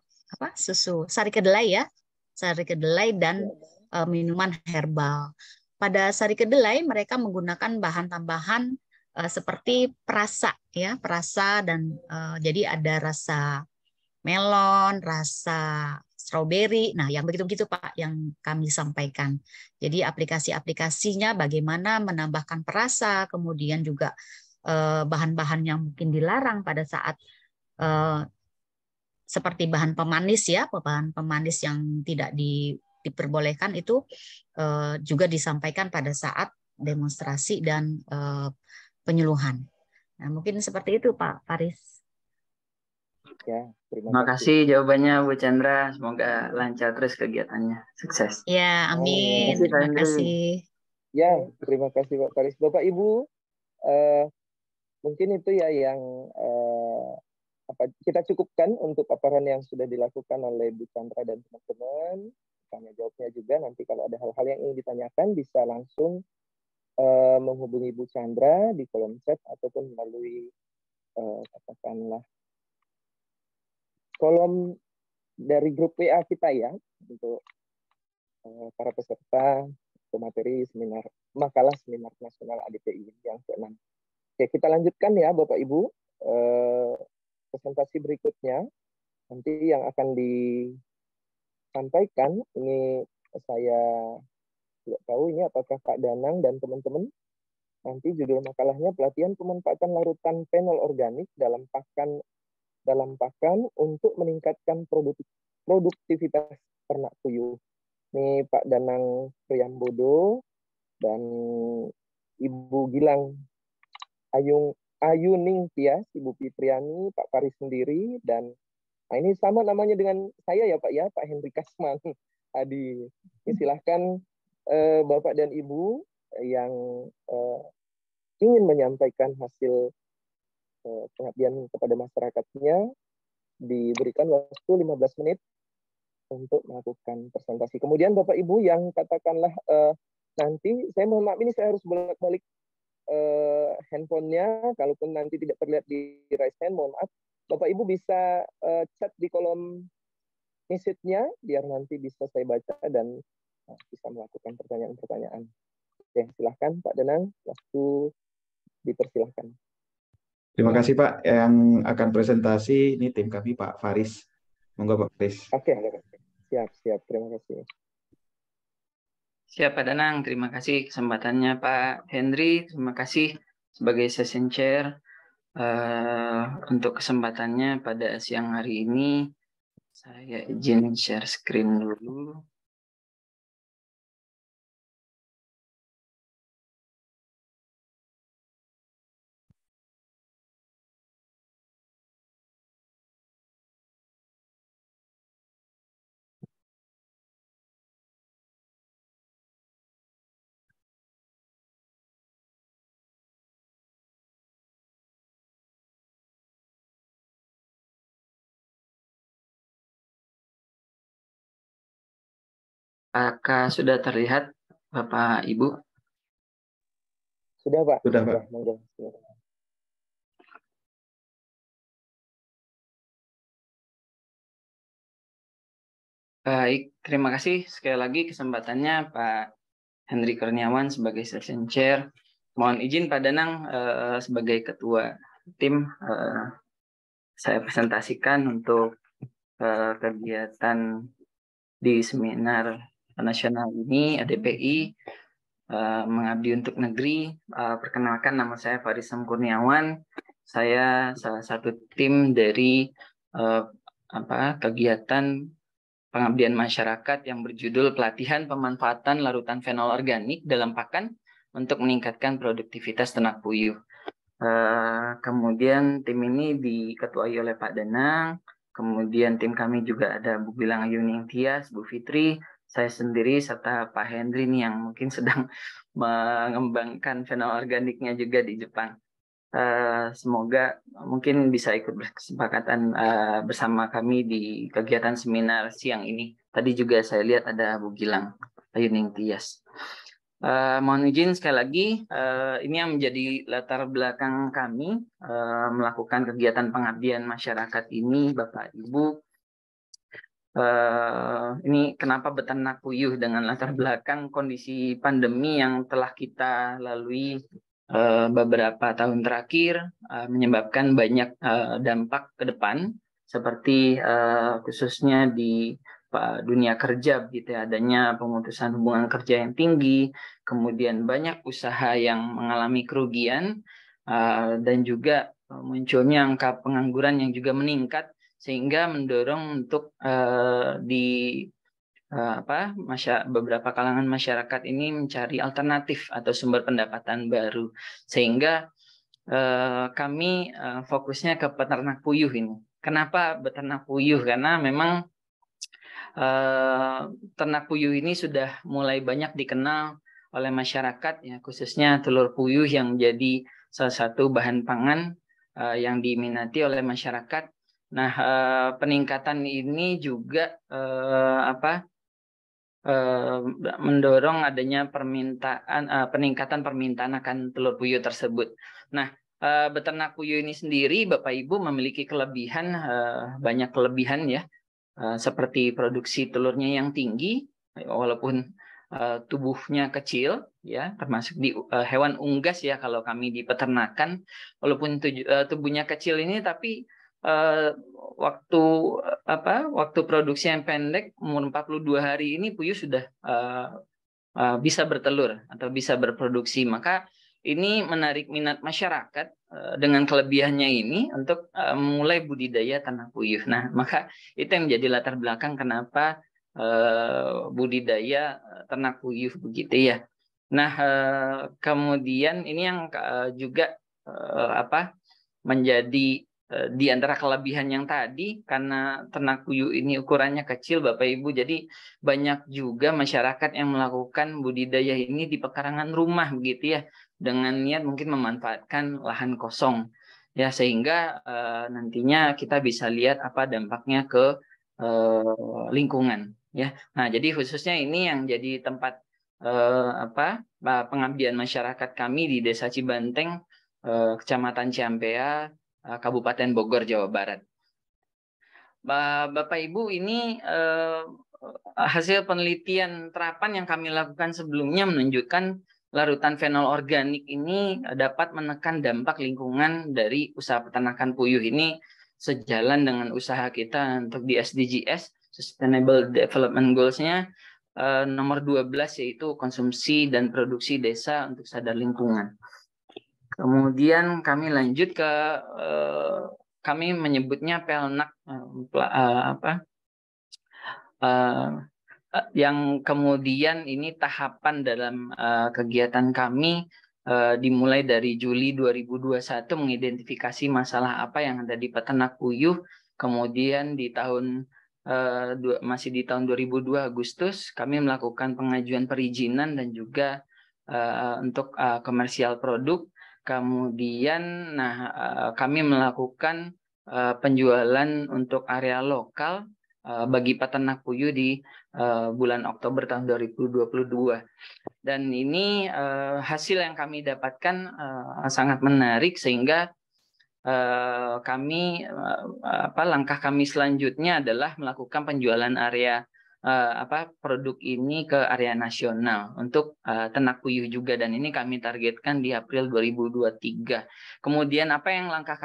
sari kedelai ya, sari kedelai dan minuman herbal. Pada sari kedelai mereka menggunakan bahan tambahan seperti perasa ya, perasa dan jadi ada rasa melon, rasa strawberry. Nah, yang begitu-begitu Pak yang kami sampaikan. Jadi aplikasi-aplikasinya bagaimana menambahkan perasa, kemudian juga bahan-bahan yang mungkin dilarang pada saat seperti bahan pemanis ya, bahan pemanis yang tidak diperbolehkan itu juga disampaikan pada saat demonstrasi dan penyuluhan. Nah, mungkin seperti itu Pak Faris. Ya, Terima kasih jawabannya Bu Chandra. Semoga lancar terus kegiatannya. Sukses. Ya, amin. Terima kasih. Ya, terima kasih Pak Faris. Bapak Ibu, mungkin itu ya yang kita cukupkan untuk paparan yang sudah dilakukan oleh Bu Chandra dan teman-teman. Tanya jawabnya juga nanti kalau ada hal-hal yang ingin ditanyakan bisa langsung menghubungi Bu Chandra di kolom chat ataupun melalui katakanlah kolom dari grup WA kita ya untuk para peserta materi seminar makalah seminar nasional ADPI yang ke-6. Oke, kita lanjutkan ya Bapak Ibu. Presentasi berikutnya nanti yang akan disampaikan ini saya tidak tahu ini apakah Pak Danang dan teman-teman. Nanti judul makalahnya pelatihan pemanfaatan larutan fenol organik dalam pakan untuk meningkatkan produktivitas ternak puyuh. Ini Pak Danang Priyambodo dan Ibu Gilang Ayuning Tias, Ibu Fitriani, Pak Faris sendiri, dan nah ini sama namanya dengan saya ya Pak ya, Pak Henry Kasman Adi. Ini silahkan Bapak dan Ibu yang ingin menyampaikan hasil pengabdian kepada masyarakatnya diberikan waktu 15 menit untuk melakukan presentasi. Kemudian Bapak Ibu yang katakanlah nanti, saya mohon maaf ini saya harus bolak-balik handphonenya, kalaupun nanti tidak terlihat di raise hand, mohon maaf. Bapak Ibu bisa chat di kolom message-nya, biar nanti bisa saya baca dan bisa melakukan pertanyaan-pertanyaan. Oke, silahkan Pak Danang, waktu dipersilahkan. Terima kasih Pak. Yang akan presentasi ini tim kami Pak Faris. Monggo Pak Faris. Oke, siap. Terima kasih. Siap Pak Danang, terima kasih kesempatannya Pak Henry. Terima kasih sebagai session chair untuk kesempatannya pada siang hari ini. Saya izin share screen dulu. Apakah sudah terlihat Bapak Ibu? Sudah Pak. Sudah Pak. Monggo. Baik, terima kasih sekali lagi kesempatannya Pak Henry Kurniawan sebagai session chair. Mohon izin Pak Danang sebagai ketua tim saya presentasikan untuk kegiatan di seminar nasional ini ADPI Mengabdi untuk Negeri. Perkenalkan, nama saya Faris Kurniawan. Saya salah satu tim dari kegiatan pengabdian masyarakat yang berjudul Pelatihan Pemanfaatan Larutan Fenol Organik dalam Pakan untuk meningkatkan produktivitas ternak puyuh. Kemudian tim ini diketuai oleh Pak Danang, kemudian tim kami juga ada Bu Gilang Yuning Tias, Bu Fitri, saya sendiri, serta Pak Hendri nih yang mungkin sedang mengembangkan fenol organiknya juga di Jepang. Semoga mungkin bisa ikut berkesepakatan bersama kami di kegiatan seminar siang ini. Tadi juga saya lihat ada Bu Gilang Yuning Tias. Mohon izin sekali lagi, ini yang menjadi latar belakang kami melakukan kegiatan pengabdian masyarakat ini, Bapak Ibu. Ini kenapa beternak puyuh dengan latar belakang kondisi pandemi yang telah kita lalui beberapa tahun terakhir, menyebabkan banyak dampak ke depan, seperti khususnya di dunia kerja, gitu ya, adanya pemutusan hubungan kerja yang tinggi, kemudian banyak usaha yang mengalami kerugian, dan juga munculnya angka pengangguran yang juga meningkat, sehingga mendorong untuk beberapa kalangan masyarakat ini mencari alternatif atau sumber pendapatan baru, sehingga kami fokusnya ke peternak puyuh ini. Kenapa beternak puyuh? Karena memang ternak puyuh ini sudah mulai banyak dikenal oleh masyarakat, ya, khususnya telur puyuh yang menjadi salah satu bahan pangan yang diminati oleh masyarakat. Nah, peningkatan ini juga mendorong adanya peningkatan permintaan akan telur puyuh tersebut. Nah, beternak puyuh ini sendiri, Bapak Ibu, memiliki kelebihan, banyak kelebihan, ya, seperti produksi telurnya yang tinggi, walaupun tubuhnya kecil, ya, termasuk di hewan unggas, ya, kalau kami di peternakan, walaupun tubuhnya kecil ini, tapi waktu produksi yang pendek, umur 42 hari ini puyuh sudah bisa bertelur atau bisa berproduksi. Maka ini menarik minat masyarakat dengan kelebihannya ini untuk memulai budidaya ternak puyuh. Nah, maka itu yang menjadi latar belakang kenapa budidaya ternak puyuh begitu, ya. Nah, kemudian ini yang juga menjadi di antara kelebihan yang tadi, karena ternak puyuh ini ukurannya kecil, Bapak Ibu, jadi banyak juga masyarakat yang melakukan budidaya ini di pekarangan rumah begitu, ya, dengan niat mungkin memanfaatkan lahan kosong, ya, sehingga nantinya kita bisa lihat apa dampaknya ke lingkungan, ya. Nah, jadi khususnya ini yang jadi tempat pengabdian masyarakat kami di Desa Cibanteng, Kecamatan Ciampea, Kabupaten Bogor, Jawa Barat. Bapak Ibu, ini hasil penelitian terapan yang kami lakukan sebelumnya menunjukkan larutan fenol organik ini dapat menekan dampak lingkungan dari usaha peternakan puyuh ini, sejalan dengan usaha kita untuk di SDGs, Sustainable Development Goals-nya, nomor 12, yaitu konsumsi dan produksi desa untuk sadar lingkungan. Kemudian kami lanjut ke kami menyebutnya pelnak, yang kemudian ini tahapan dalam kegiatan kami dimulai dari Juli 2021, mengidentifikasi masalah apa yang ada di peternak puyuh. Kemudian masih di tahun 2002 Agustus kami melakukan pengajuan perizinan dan juga untuk komersial produk. Kemudian kami melakukan penjualan untuk area lokal bagi peternak puyuh di bulan Oktober tahun 2022. Dan ini hasil yang kami dapatkan sangat menarik, sehingga langkah kami selanjutnya adalah melakukan penjualan area produk ini ke area nasional untuk ternak puyuh juga, dan ini kami targetkan di April 2023. Kemudian apa yang langkah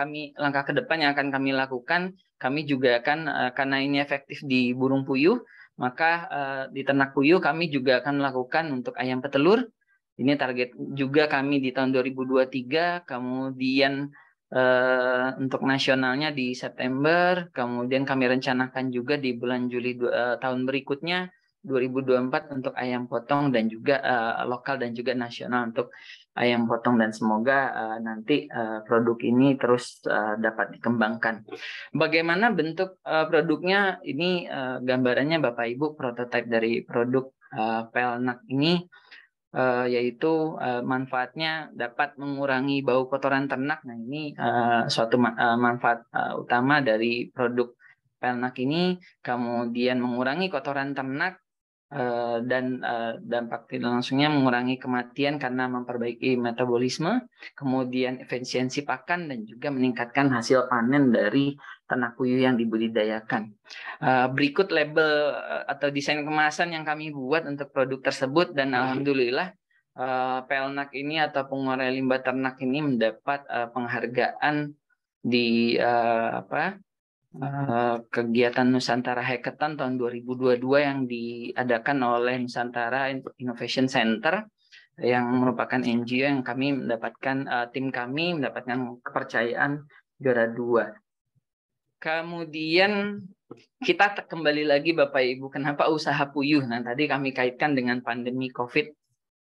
ke depan yang akan kami lakukan, kami juga akan karena ini efektif di burung puyuh, maka di ternak puyuh kami juga akan melakukan untuk ayam petelur. Ini target juga kami di tahun 2023. Kemudian untuk nasionalnya di September, kemudian kami rencanakan juga di bulan Juli tahun berikutnya 2024 untuk ayam potong dan juga lokal dan juga nasional untuk ayam potong, dan semoga nanti produk ini terus dapat dikembangkan. Bagaimana bentuk produknya? Ini gambarannya Bapak Ibu, prototipe dari produk Pelnak ini, yaitu manfaatnya dapat mengurangi bau kotoran ternak. Nah, ini suatu manfaat utama dari produk Pelnak ini, kemudian mengurangi kotoran ternak dan dampak tidak langsungnya mengurangi kematian karena memperbaiki metabolisme, kemudian efisiensi pakan, dan juga meningkatkan hasil panen dari ternak puyuh yang dibudidayakan. Berikut label atau desain kemasan yang kami buat untuk produk tersebut, dan alhamdulillah Pelnak ini atau pengurai limbah ternak ini mendapat penghargaan di kegiatan Nusantara Hackathon tahun 2022 yang diadakan oleh Nusantara Innovation Center, yang merupakan NGO yang kami mendapatkan, tim kami mendapatkan kepercayaan juara 2. Kemudian kita kembali lagi Bapak Ibu, kenapa usaha puyuh? Nah, tadi kami kaitkan dengan pandemi COVID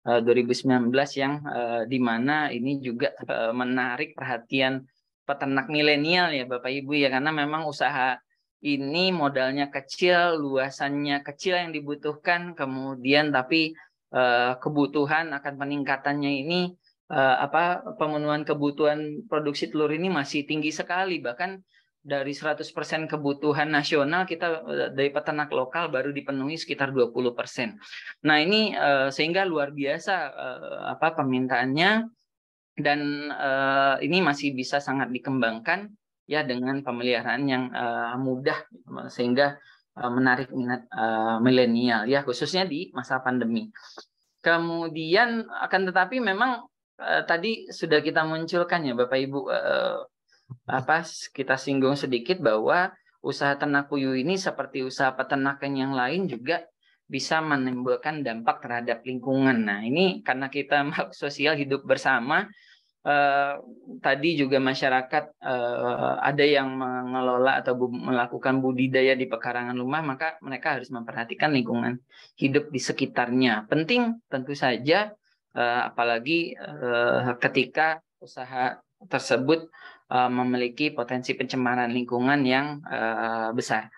2019 yang di mana ini juga menarik perhatian peternak milenial ya Bapak Ibu ya, karena memang usaha ini modalnya kecil, luasannya kecil yang dibutuhkan, kemudian tapi kebutuhan akan peningkatannya ini pemenuhan kebutuhan produksi telur ini masih tinggi sekali, bahkan dari 100% kebutuhan nasional kita dari peternak lokal baru dipenuhi sekitar 20%. Nah, ini sehingga luar biasa permintaannya, dan ini masih bisa sangat dikembangkan ya dengan pemeliharaan yang mudah, sehingga menarik minat milenial ya, khususnya di masa pandemi. Kemudian akan tetapi memang tadi sudah kita munculkan ya Bapak Ibu, kita singgung sedikit bahwa usaha ternak puyuh ini seperti usaha peternakan yang lain juga bisa menimbulkan dampak terhadap lingkungan. Nah, ini karena kita makhluk sosial hidup bersama, tadi juga masyarakat ada yang mengelola atau melakukan budidaya di pekarangan rumah, maka mereka harus memperhatikan lingkungan hidup di sekitarnya. Penting tentu saja, apalagi ketika usaha tersebut memiliki potensi pencemaran lingkungan yang besar.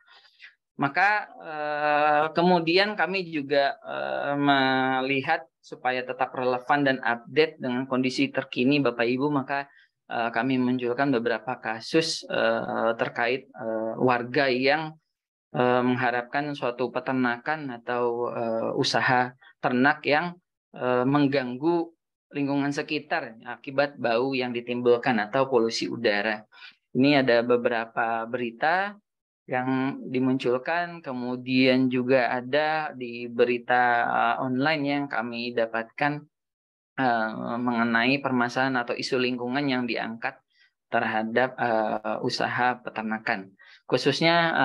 Maka kemudian kami juga melihat supaya tetap relevan dan update dengan kondisi terkini Bapak Ibu, maka kami menunjukkan beberapa kasus terkait warga yang mengharapkan suatu peternakan atau usaha ternak yang mengganggu lingkungan sekitar akibat bau yang ditimbulkan atau polusi udara. Ini ada beberapa berita yang dimunculkan, kemudian juga ada di berita online yang kami dapatkan mengenai permasalahan atau isu lingkungan yang diangkat terhadap usaha peternakan, khususnya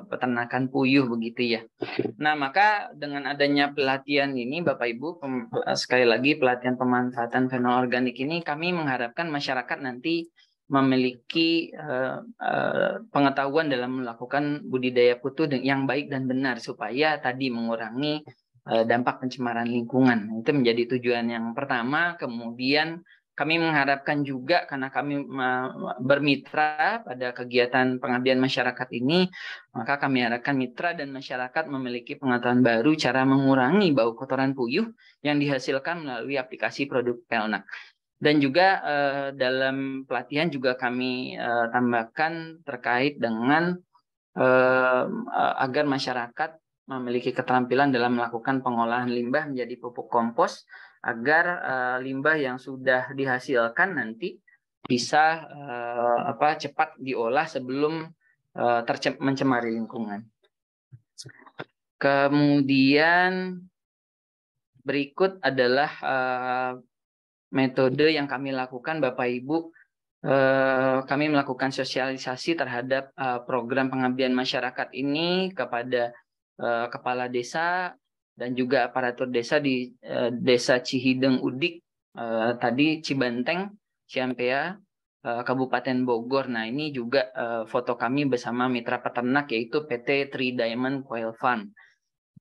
peternakan puyuh begitu ya. Nah, maka dengan adanya pelatihan ini Bapak Ibu, sekali lagi pelatihan pemanfaatan fenol organik ini, kami mengharapkan masyarakat nanti memiliki pengetahuan dalam melakukan budidaya putu yang baik dan benar, supaya tadi mengurangi dampak pencemaran lingkungan. Itu menjadi tujuan yang pertama. Kemudian kami mengharapkan juga, karena kami bermitra pada kegiatan pengabdian masyarakat ini, maka kami harapkan mitra dan masyarakat memiliki pengetahuan baru cara mengurangi bau kotoran puyuh yang dihasilkan melalui aplikasi produk Pelnak. Dan juga dalam pelatihan juga kami tambahkan terkait dengan agar masyarakat memiliki keterampilan dalam melakukan pengolahan limbah menjadi pupuk kompos, agar limbah yang sudah dihasilkan nanti bisa cepat diolah sebelum mencemari lingkungan. Kemudian berikut adalah metode yang kami lakukan Bapak Ibu. Kami melakukan sosialisasi terhadap program pengabdian masyarakat ini kepada kepala desa dan juga aparatur desa di Desa Cihideng Udik, tadi Cibanteng, Ciampea, Kabupaten Bogor. Nah, ini juga foto kami bersama mitra peternak yaitu PT Three Diamond Quail Farm.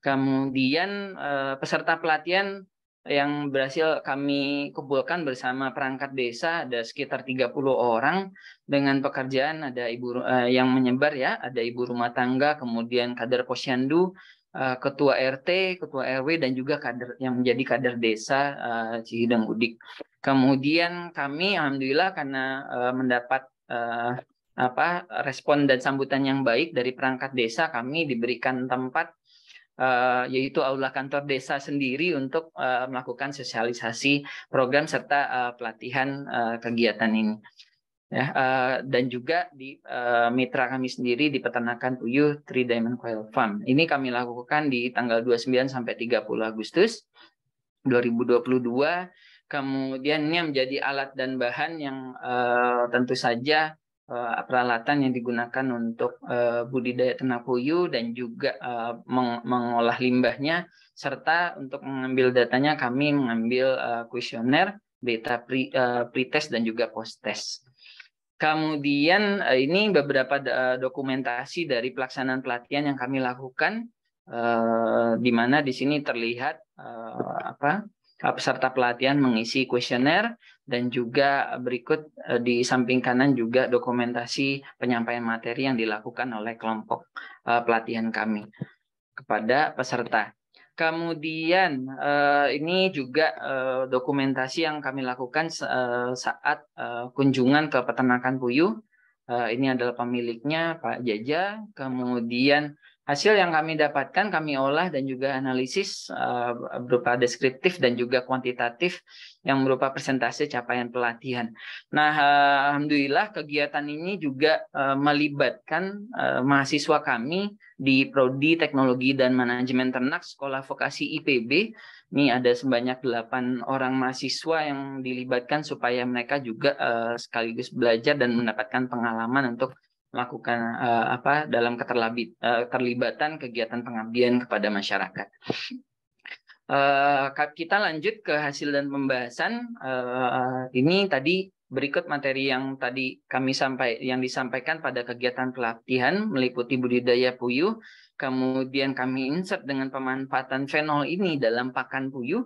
Kemudian peserta pelatihan yang berhasil kami kumpulkan bersama perangkat desa ada sekitar 30 orang dengan pekerjaan, ada ibu yang menyebar ya, ada ibu rumah tangga, kemudian kader posyandu, ketua RT, ketua RW, dan juga kader yang menjadi kader desa Cihideng Udik. Kemudian kami alhamdulillah karena mendapat respon dan sambutan yang baik dari perangkat desa, kami diberikan tempat yaitu aula kantor desa sendiri untuk melakukan sosialisasi program serta pelatihan kegiatan ini. Ya, dan juga di mitra kami sendiri di peternakan puyuh Three Diamond Quail Farm. Ini kami lakukan di tanggal 29 sampai 30 Agustus 2022. Kemudian ini menjadi alat dan bahan yang tentu saja peralatan yang digunakan untuk budidaya ternak puyuh dan juga mengolah limbahnya, serta untuk mengambil datanya kami mengambil kuesioner, beta pretest dan juga post-test. Kemudian ini beberapa dokumentasi dari pelaksanaan pelatihan yang kami lakukan, di mana di sini terlihat peserta pelatihan mengisi kuesioner, dan juga berikut di samping kanan juga dokumentasi penyampaian materi yang dilakukan oleh kelompok pelatihan kami kepada peserta. Kemudian ini juga dokumentasi yang kami lakukan saat kunjungan ke peternakan puyuh. Ini adalah pemiliknya Pak Jaja. Kemudian hasil yang kami dapatkan kami olah dan juga analisis berupa deskriptif dan juga kuantitatif yang berupa persentase capaian pelatihan. Nah, alhamdulillah kegiatan ini juga melibatkan mahasiswa kami di Prodi Teknologi dan Manajemen Ternak Sekolah Vokasi IPB. Ini ada sebanyak 8 orang mahasiswa yang dilibatkan supaya mereka juga sekaligus belajar dan mendapatkan pengalaman untuk melakukan dalam keterlibatan kegiatan pengabdian kepada masyarakat. Kita lanjut ke hasil dan pembahasan. Ini tadi berikut materi yang tadi yang disampaikan pada kegiatan pelatihan meliputi budidaya puyuh, kemudian kami insert dengan pemanfaatan fenol ini dalam pakan puyuh,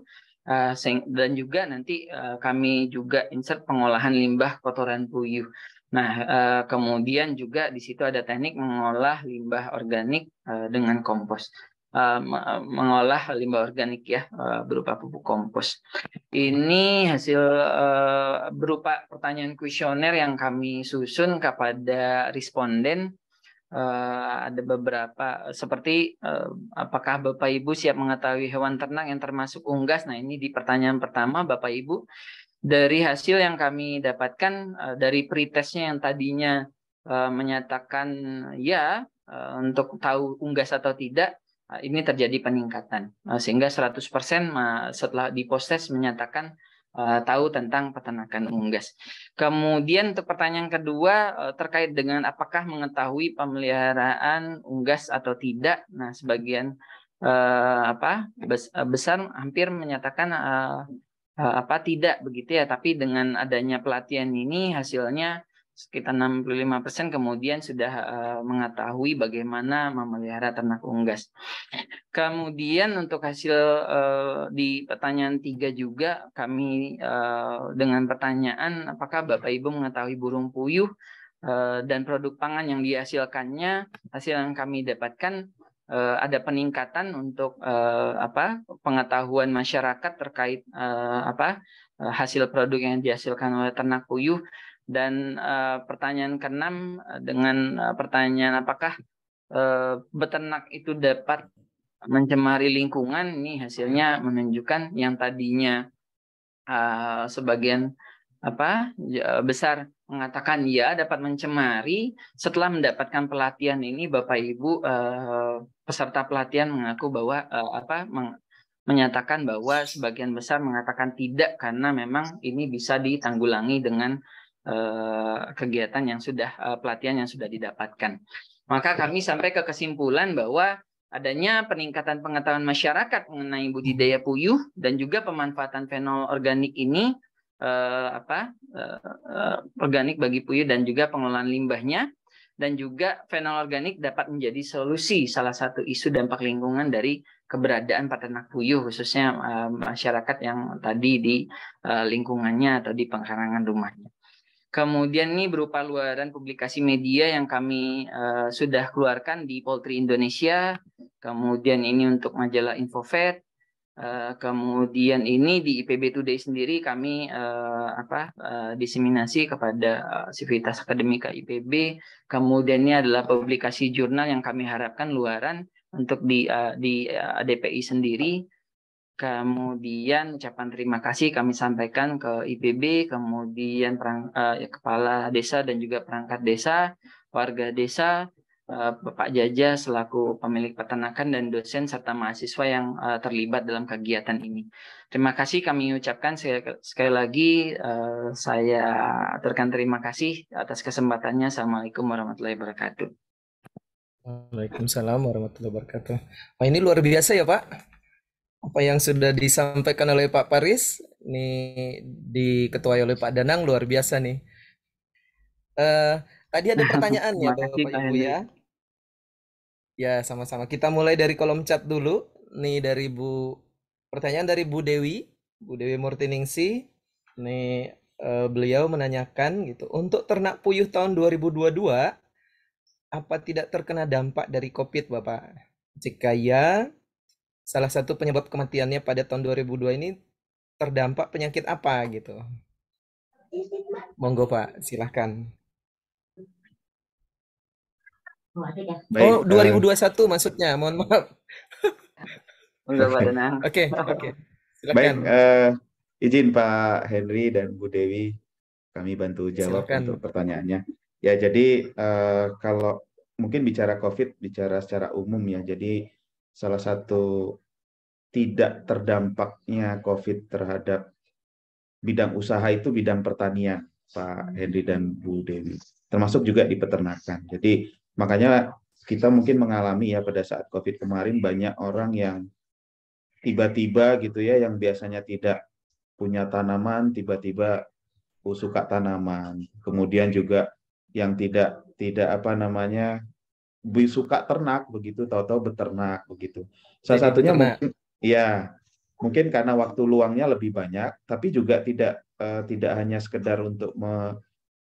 dan juga nanti kami juga insert pengolahan limbah kotoran puyuh. Nah, kemudian juga di situ ada teknik mengolah limbah organik dengan kompos. Mengolah limbah organik ya berupa pupuk kompos. Ini hasil berupa pertanyaan kuesioner yang kami susun kepada responden. Ada beberapa seperti apakah Bapak Ibu siap mengetahui hewan ternak yang termasuk unggas? Nah, ini di pertanyaan pertama Bapak Ibu. Dari hasil yang kami dapatkan dari pretestnya yang tadinya menyatakan ya untuk tahu unggas atau tidak, ini terjadi peningkatan sehingga 100% setelah di post-test menyatakan tahu tentang peternakan unggas. Kemudian untuk pertanyaan kedua terkait dengan apakah mengetahui pemeliharaan unggas atau tidak. Nah, sebagian besar hampir menyatakan tidak begitu ya, tapi dengan adanya pelatihan ini hasilnya sekitar 65% kemudian sudah mengetahui bagaimana memelihara ternak unggas. Kemudian untuk hasil di pertanyaan 3 juga kami dengan pertanyaan apakah Bapak Ibu mengetahui burung puyuh dan produk pangan yang dihasilkannya. Hasil yang kami dapatkan ada peningkatan untuk pengetahuan masyarakat terkait hasil produk yang dihasilkan oleh ternak puyuh. Dan pertanyaan ke-6 dengan pertanyaan apakah beternak itu dapat mencemari lingkungan, ini hasilnya menunjukkan yang tadinya sebagian besar mengatakan ya dapat mencemari. Setelah mendapatkan pelatihan ini Bapak Ibu peserta pelatihan mengaku bahwa menyatakan bahwa sebagian besar mengatakan tidak karena memang ini bisa ditanggulangi dengan kegiatan yang sudah pelatihan yang sudah didapatkan. Maka kami sampai ke kesimpulan bahwa adanya peningkatan pengetahuan masyarakat mengenai budidaya puyuh dan juga pemanfaatan fenol organik ini organik bagi puyuh dan juga pengelolaan limbahnya, dan juga fenol organik dapat menjadi solusi salah satu isu dampak lingkungan dari keberadaan peternak puyuh, khususnya masyarakat yang tadi di lingkungannya atau di pengkarangan rumahnya. Kemudian ini berupa luaran publikasi media yang kami sudah keluarkan di Poultry Indonesia, kemudian ini untuk majalah InfoVet, kemudian ini di IPB Today sendiri kami diseminasi kepada Sivitas Akademika IPB. Kemudian ini adalah publikasi jurnal yang kami harapkan luaran untuk di ADPI sendiri. Kemudian ucapan terima kasih kami sampaikan ke IPB, kemudian kepala desa dan juga perangkat desa, warga desa, Bapak Jaja selaku pemilik peternakan dan dosen serta mahasiswa yang terlibat dalam kegiatan ini. Terima kasih kami ucapkan sekali lagi. Saya aturkan terima kasih atas kesempatannya. Assalamualaikum warahmatullahi wabarakatuh. Waalaikumsalam warahmatullahi wabarakatuh. Wah, ini luar biasa ya Pak. Apa yang sudah disampaikan oleh Pak Faris, ini diketuai oleh Pak Danang, luar biasa nih. Tadi ada pertanyaan ya Bapak Ibu ya. Ya, sama-sama. Kita mulai dari kolom chat dulu. Nih dari pertanyaan dari Bu Dewi Murtiningsi. Nih beliau menanyakan gitu, untuk ternak puyuh tahun 2022 apa tidak terkena dampak dari COVID, Bapak? Jika ya, salah satu penyebab kematiannya pada tahun 2002 ini terdampak penyakit apa gitu? Monggo Pak, silahkan. Baik, 2021 maksudnya, mohon maaf. Enggak, Pak Danang. Oke. Silakan. Baik, izin Pak Henry dan Bu Dewi, kami bantu jawab untuk pertanyaannya. Ya, jadi kalau mungkin bicara COVID, bicara secara umum ya. Jadi salah satu tidak terdampaknya COVID terhadap bidang usaha itu bidang pertanian, Pak Henry dan Bu Dewi. Termasuk juga di peternakan. Jadi makanya kita mungkin mengalami ya pada saat COVID kemarin banyak orang yang tiba-tiba gitu ya, yang biasanya tidak punya tanaman, tiba-tiba suka tanaman. Kemudian juga yang tidak suka ternak begitu, tahu-tahu beternak begitu. Salah satunya mungkin ya mungkin karena waktu luangnya lebih banyak, tapi juga tidak hanya sekedar untuk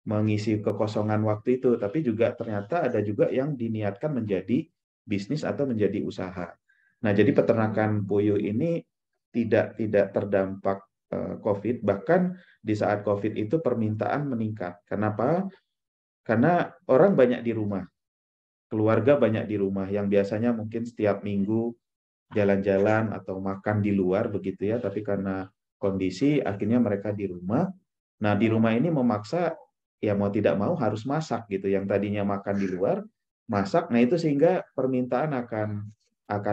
mengisi kekosongan waktu itu, tapi juga ternyata ada juga yang diniatkan menjadi bisnis atau menjadi usaha. Nah, jadi peternakan puyuh ini tidak terdampak COVID, bahkan di saat COVID itu permintaan meningkat. Kenapa? Karena orang banyak di rumah, keluarga banyak di rumah, yang biasanya mungkin setiap minggu jalan-jalan atau makan di luar begitu ya, tapi karena kondisi akhirnya mereka di rumah. Nah, di rumah ini memaksa ya mau tidak mau harus masak gitu, yang tadinya makan di luar masak. Nah, itu sehingga permintaan akan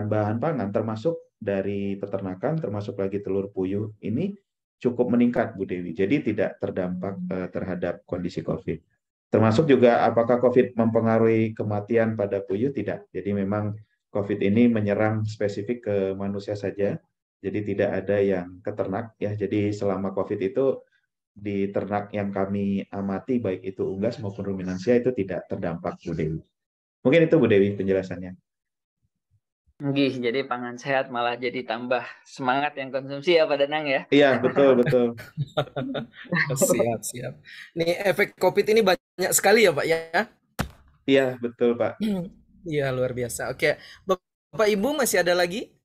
bahan pangan termasuk dari peternakan, termasuk lagi telur puyuh ini cukup meningkat, Bu Dewi. Jadi tidak terdampak terhadap kondisi COVID. Termasuk juga apakah COVID mempengaruhi kematian pada puyuh? Tidak. Jadi memang COVID ini menyerang spesifik ke manusia saja. Jadi tidak ada yang ke ternak ya. Jadi selama COVID itu di ternak yang kami amati, baik itu unggas maupun ruminansia, itu tidak terdampak, Bu Dewi. Mungkin itu Bu Dewi penjelasannya. Jadi pangan sehat malah jadi tambah semangat yang konsumsi ya Pak Danang ya. Iya, betul. Siap. Nih efek COVID ini banyak sekali ya Pak ya. Iya, betul Pak. Iya, luar biasa. Oke, Bapak Ibu masih ada lagi?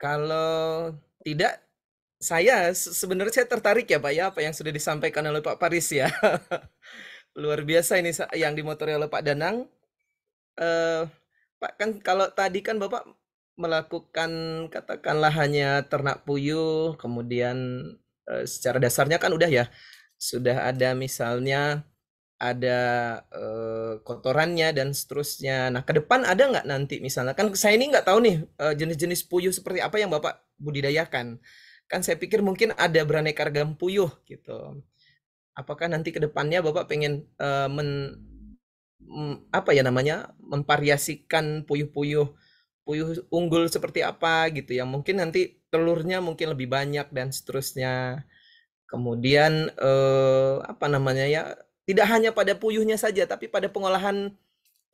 Kalau tidak, sebenarnya saya tertarik ya Pak ya, apa yang sudah disampaikan oleh Pak Faris ya. Luar biasa ini yang dimotori oleh Pak Danang. Pak, kan kalau tadi kan Bapak melakukan katakanlah hanya ternak puyuh, kemudian secara dasarnya kan udah ya, sudah ada misalnya ada kotorannya dan seterusnya. Nah, ke depan ada nggak nanti misalnya, kan saya ini nggak tahu nih jenis-jenis puyuh seperti apa yang Bapak budidayakan. Kan saya pikir mungkin ada beraneka ragam puyuh gitu. Apakah nanti ke depannya Bapak pengen memvariasikan puyuh unggul seperti apa gitu, yang mungkin nanti telurnya mungkin lebih banyak dan seterusnya. Kemudian apa namanya ya, tidak hanya pada puyuhnya saja, tapi pada pengolahan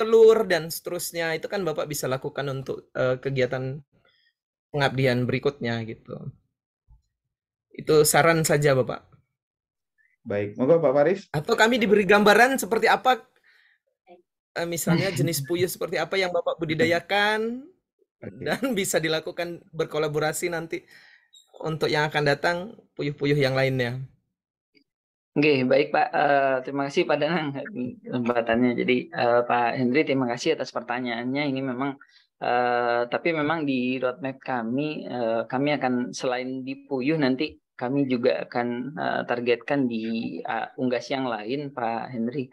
telur dan seterusnya itu kan Bapak bisa lakukan untuk kegiatan pengabdian berikutnya gitu. Itu saran saja Bapak. Baik, monggo Pak Faris. Atau kami diberi gambaran seperti apa, misalnya jenis puyuh seperti apa yang Bapak budidayakan, dan bisa dilakukan berkolaborasi nanti untuk yang akan datang puyuh-puyuh yang lainnya. Oke, baik Pak. Terima kasih Pak Danang kesempatannya. Jadi Pak Hendri, terima kasih atas pertanyaannya. Ini memang, tapi memang di roadmap kami, kami akan selain di puyuh nanti kami juga akan targetkan di unggas yang lain, Pak Hendri,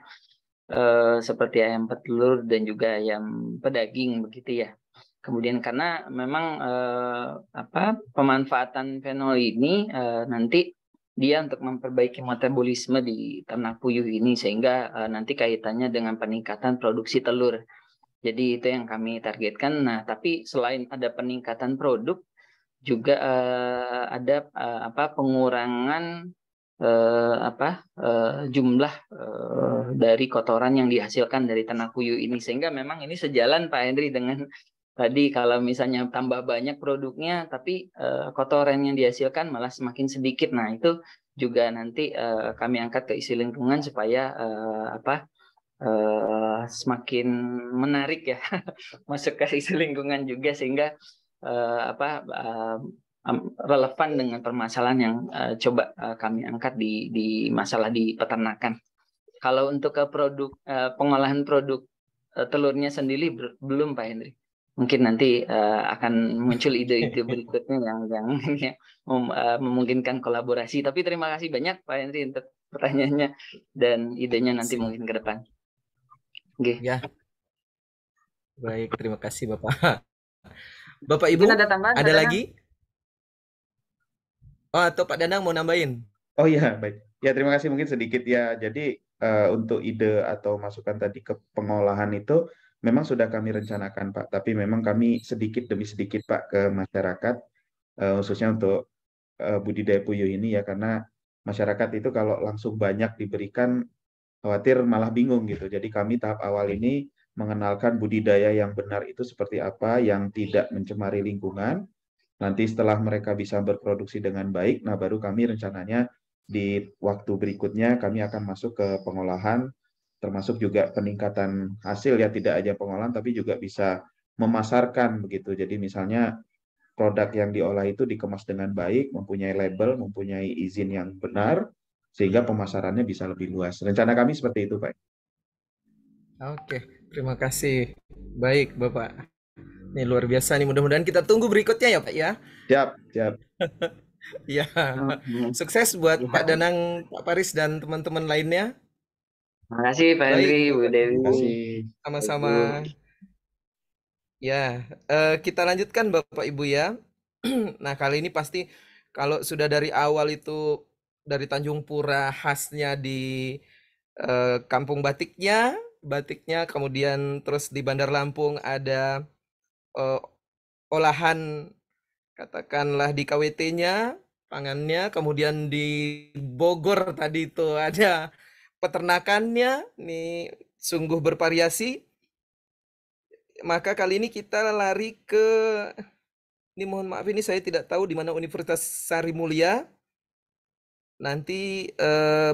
seperti ayam petelur dan juga ayam pedaging begitu ya. Kemudian karena memang pemanfaatan fenol ini nanti dia untuk memperbaiki metabolisme di ternak puyuh ini sehingga nanti kaitannya dengan peningkatan produksi telur. Jadi itu yang kami targetkan. Nah, tapi selain ada peningkatan produk juga ada pengurangan jumlah dari kotoran yang dihasilkan dari ternak puyuh ini, sehingga memang ini sejalan Pak Hendri dengan tadi kalau misalnya tambah banyak produknya tapi kotoran yang dihasilkan malah semakin sedikit. Nah, itu juga nanti kami angkat ke isi lingkungan supaya semakin menarik ya masuk ke isi lingkungan juga, sehingga relevan dengan permasalahan yang coba kami angkat di masalah di peternakan. Kalau untuk ke produk pengolahan produk telurnya sendiri belum Pak Hendri. Mungkin nanti akan muncul ide-ide berikutnya yang memungkinkan kolaborasi. Tapi terima kasih banyak Pak Hendri untuk pertanyaannya dan idenya nanti mungkin ke depan. Oke. Ya. Baik, terima kasih Bapak. Bapak Ibu, ada lagi? Oh, atau Pak Danang mau nambahin? Oh iya, baik. Ya, terima kasih, mungkin sedikit ya. Jadi untuk ide atau masukan tadi ke pengolahan itu memang sudah kami rencanakan, Pak. Tapi memang kami sedikit demi sedikit, Pak, ke masyarakat, khususnya untuk budidaya puyuh ini ya, karena masyarakat itu kalau langsung banyak diberikan, khawatir malah bingung gitu. Jadi kami tahap awal ini mengenalkan budidaya yang benar itu seperti apa, yang tidak mencemari lingkungan. Nanti setelah mereka bisa berproduksi dengan baik, nah baru kami rencananya di waktu berikutnya kami akan masuk ke pengolahan, termasuk juga peningkatan hasil ya, tidak aja pengolahan tapi juga bisa memasarkan begitu. Jadi misalnya produk yang diolah itu dikemas dengan baik, mempunyai label, mempunyai izin yang benar, sehingga pemasarannya bisa lebih luas. Rencana kami seperti itu, Pak. Oke, terima kasih. Baik, Bapak. Ini luar biasa nih, mudah-mudahan kita tunggu berikutnya ya Pak ya. Siap, siap. Ya, sukses buat Pak Danang, Pak Faris dan teman-teman lainnya. Terima kasih Pak Hendri, Bu Dewi. Terima kasih. Sama-sama. Ya, kita lanjutkan Bapak Ibu ya. Nah, kali ini pasti kalau sudah dari awal itu dari Tanjung Pura khasnya di kampung batiknya, kemudian terus di Bandar Lampung ada olahan katakanlah di KWT-nya, pangannya, kemudian di Bogor tadi itu ada peternakannya, nih sungguh bervariasi. Maka kali ini kita lari ke, ini mohon maaf ini saya tidak tahu di mana Universitas Sari Mulia. Nanti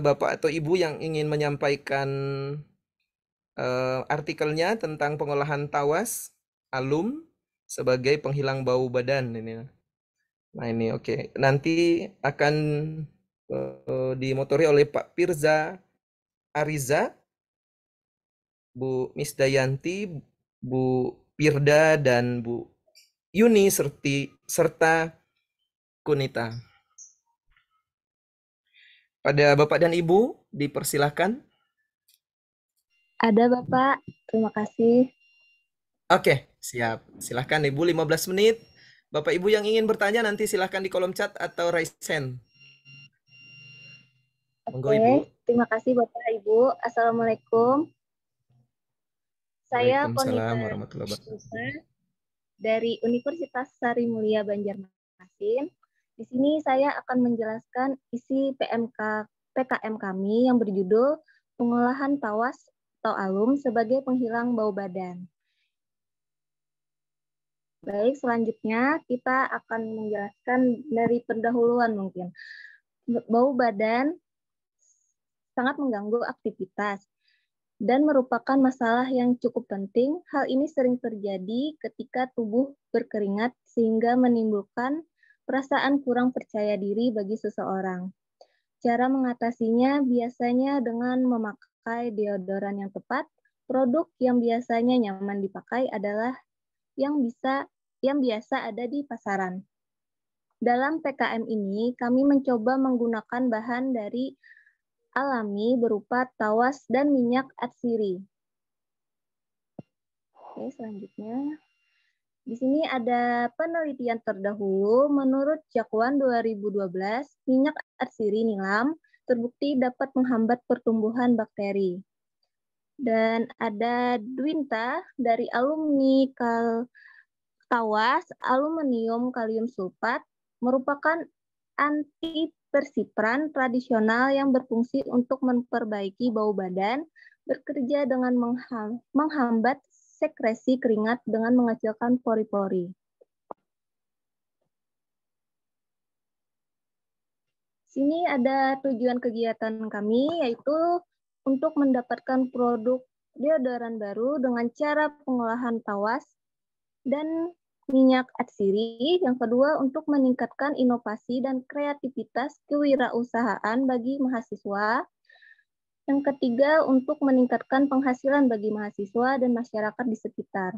Bapak atau Ibu yang ingin menyampaikan artikelnya tentang pengolahan tawas, alum, sebagai penghilang bau badan ini. Nah ini oke. Nanti akan dimotori oleh Pak Firza Ariza, Bu Miss Dayanti, Bu Pirda, dan Bu Yuni serta Kunita. Pada Bapak dan Ibu dipersilahkan. Ada Bapak, terima kasih. Oke, siap. Silahkan Ibu 15 menit. Bapak Ibu yang ingin bertanya nanti silahkan di kolom chat atau raise hand. Monggo Ibu. Terima kasih Bapak Ibu. Assalamualaikum. Saya Waalaikumsalam warahmatullahi wabarakatuh. dari Universitas Sari Mulia Banjarmasin. Masin. Di sini saya akan menjelaskan isi PKM kami yang berjudul Pengolahan Tawas atau alum sebagai penghilang bau badan. Baik, selanjutnya kita akan menjelaskan dari pendahuluan mungkin. Bau badan sangat mengganggu aktivitas dan merupakan masalah yang cukup penting. Hal ini sering terjadi ketika tubuh berkeringat sehingga menimbulkan perasaan kurang percaya diri bagi seseorang. Cara mengatasinya biasanya dengan memakai deodoran yang tepat. Produk yang biasanya nyaman dipakai adalah yang biasa ada di pasaran. Dalam PKM ini, kami mencoba menggunakan bahan dari alami berupa tawas dan minyak atsiri. Oke, selanjutnya. Di sini ada penelitian terdahulu. Menurut Jakwan 2012, minyak atsiri nilam terbukti dapat menghambat pertumbuhan bakteri. Dan ada Dwinta dari alumni tawas aluminium kalium sulfat merupakan antipersipran tradisional yang berfungsi untuk memperbaiki bau badan, bekerja dengan menghambat sekresi keringat dengan mengecilkan pori-pori. Sini ada tujuan kegiatan kami, yaitu untuk mendapatkan produk deodoran baru dengan cara pengolahan tawas dan minyak atsiri. Yang kedua, untuk meningkatkan inovasi dan kreativitas kewirausahaan bagi mahasiswa. Yang ketiga, untuk meningkatkan penghasilan bagi mahasiswa dan masyarakat di sekitar.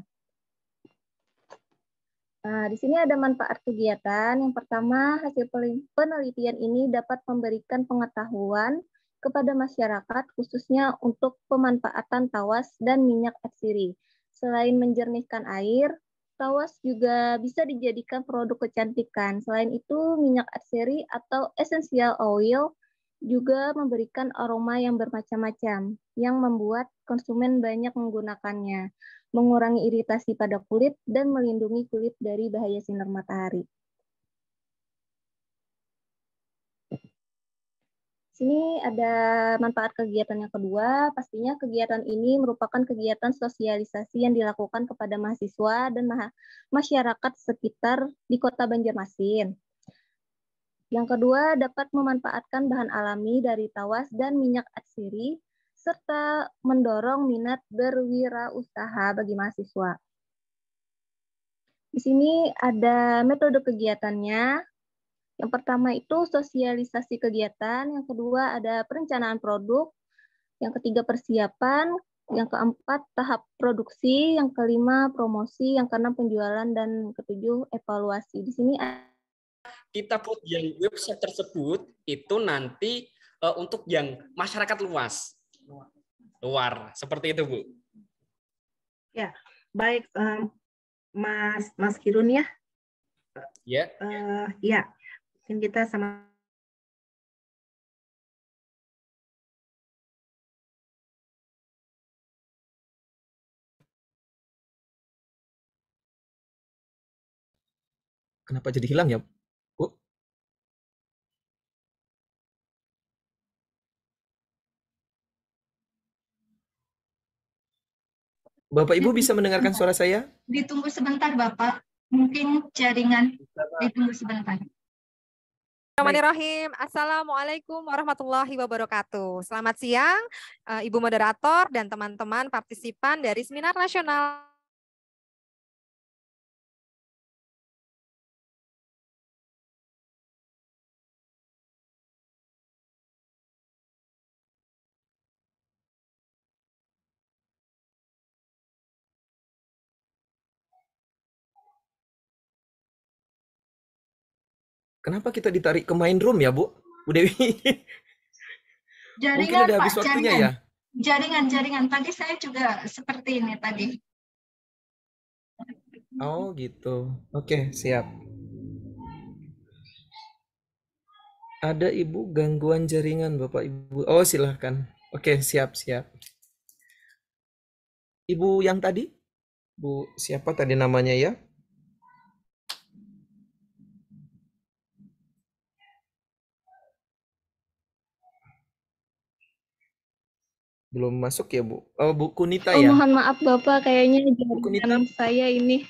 Nah, di sini ada manfaat kegiatan. Yang pertama, hasil penelitian ini dapat memberikan pengetahuan kepada masyarakat, khususnya untuk pemanfaatan tawas dan minyak atsiri. Selain menjernihkan air, tawas juga bisa dijadikan produk kecantikan. Selain itu, minyak atsiri atau essential oil juga memberikan aroma yang bermacam-macam, yang membuat konsumen banyak menggunakannya, mengurangi iritasi pada kulit, dan melindungi kulit dari bahaya sinar matahari. Sini ada manfaat kegiatan yang kedua. Pastinya kegiatan ini merupakan kegiatan sosialisasi yang dilakukan kepada mahasiswa dan masyarakat sekitar di Kota Banjarmasin. Yang kedua, dapat memanfaatkan bahan alami dari tawas dan minyak atsiri, serta mendorong minat berwirausaha bagi mahasiswa. Di sini ada metode kegiatannya. Yang pertama itu sosialisasi kegiatan, yang kedua ada perencanaan produk, yang ketiga persiapan, yang keempat tahap produksi, yang kelima promosi, yang keenam penjualan, dan ketujuh evaluasi. Di sini kita put yang website tersebut itu nanti untuk yang masyarakat luar seperti itu, Bu. Ya, baik, Mas Kirun ya. Ya. Ya, mungkin kita sama. Kenapa jadi hilang ya, Bu? Bapak Ibu bisa mendengarkan suara saya? Ditunggu sebentar Bapak, mungkin jaringan ditunggu sebentar. Bismillahirrahmanirrahim. Assalamualaikum warahmatullahi wabarakatuh. Selamat siang, Ibu Moderator dan teman-teman partisipan dari Seminar Nasional. Kenapa kita ditarik ke main room ya, Bu? Bu Dewi? Jaringan, mungkin udah habis Pak, waktunya jaringan. ya? Jaringan. Tadi saya juga seperti ini tadi. Oh gitu. Oke, siap. Ada Ibu gangguan jaringan Bapak Ibu. Oh, silahkan. Oke, siap. Ibu yang tadi? Bu, siapa tadi namanya ya? Belum masuk ya, Bu? Oh, Bu Kunita Oh, ya? mohon maaf Bapak, kayaknya Bu Kunita? jaringan saya ini.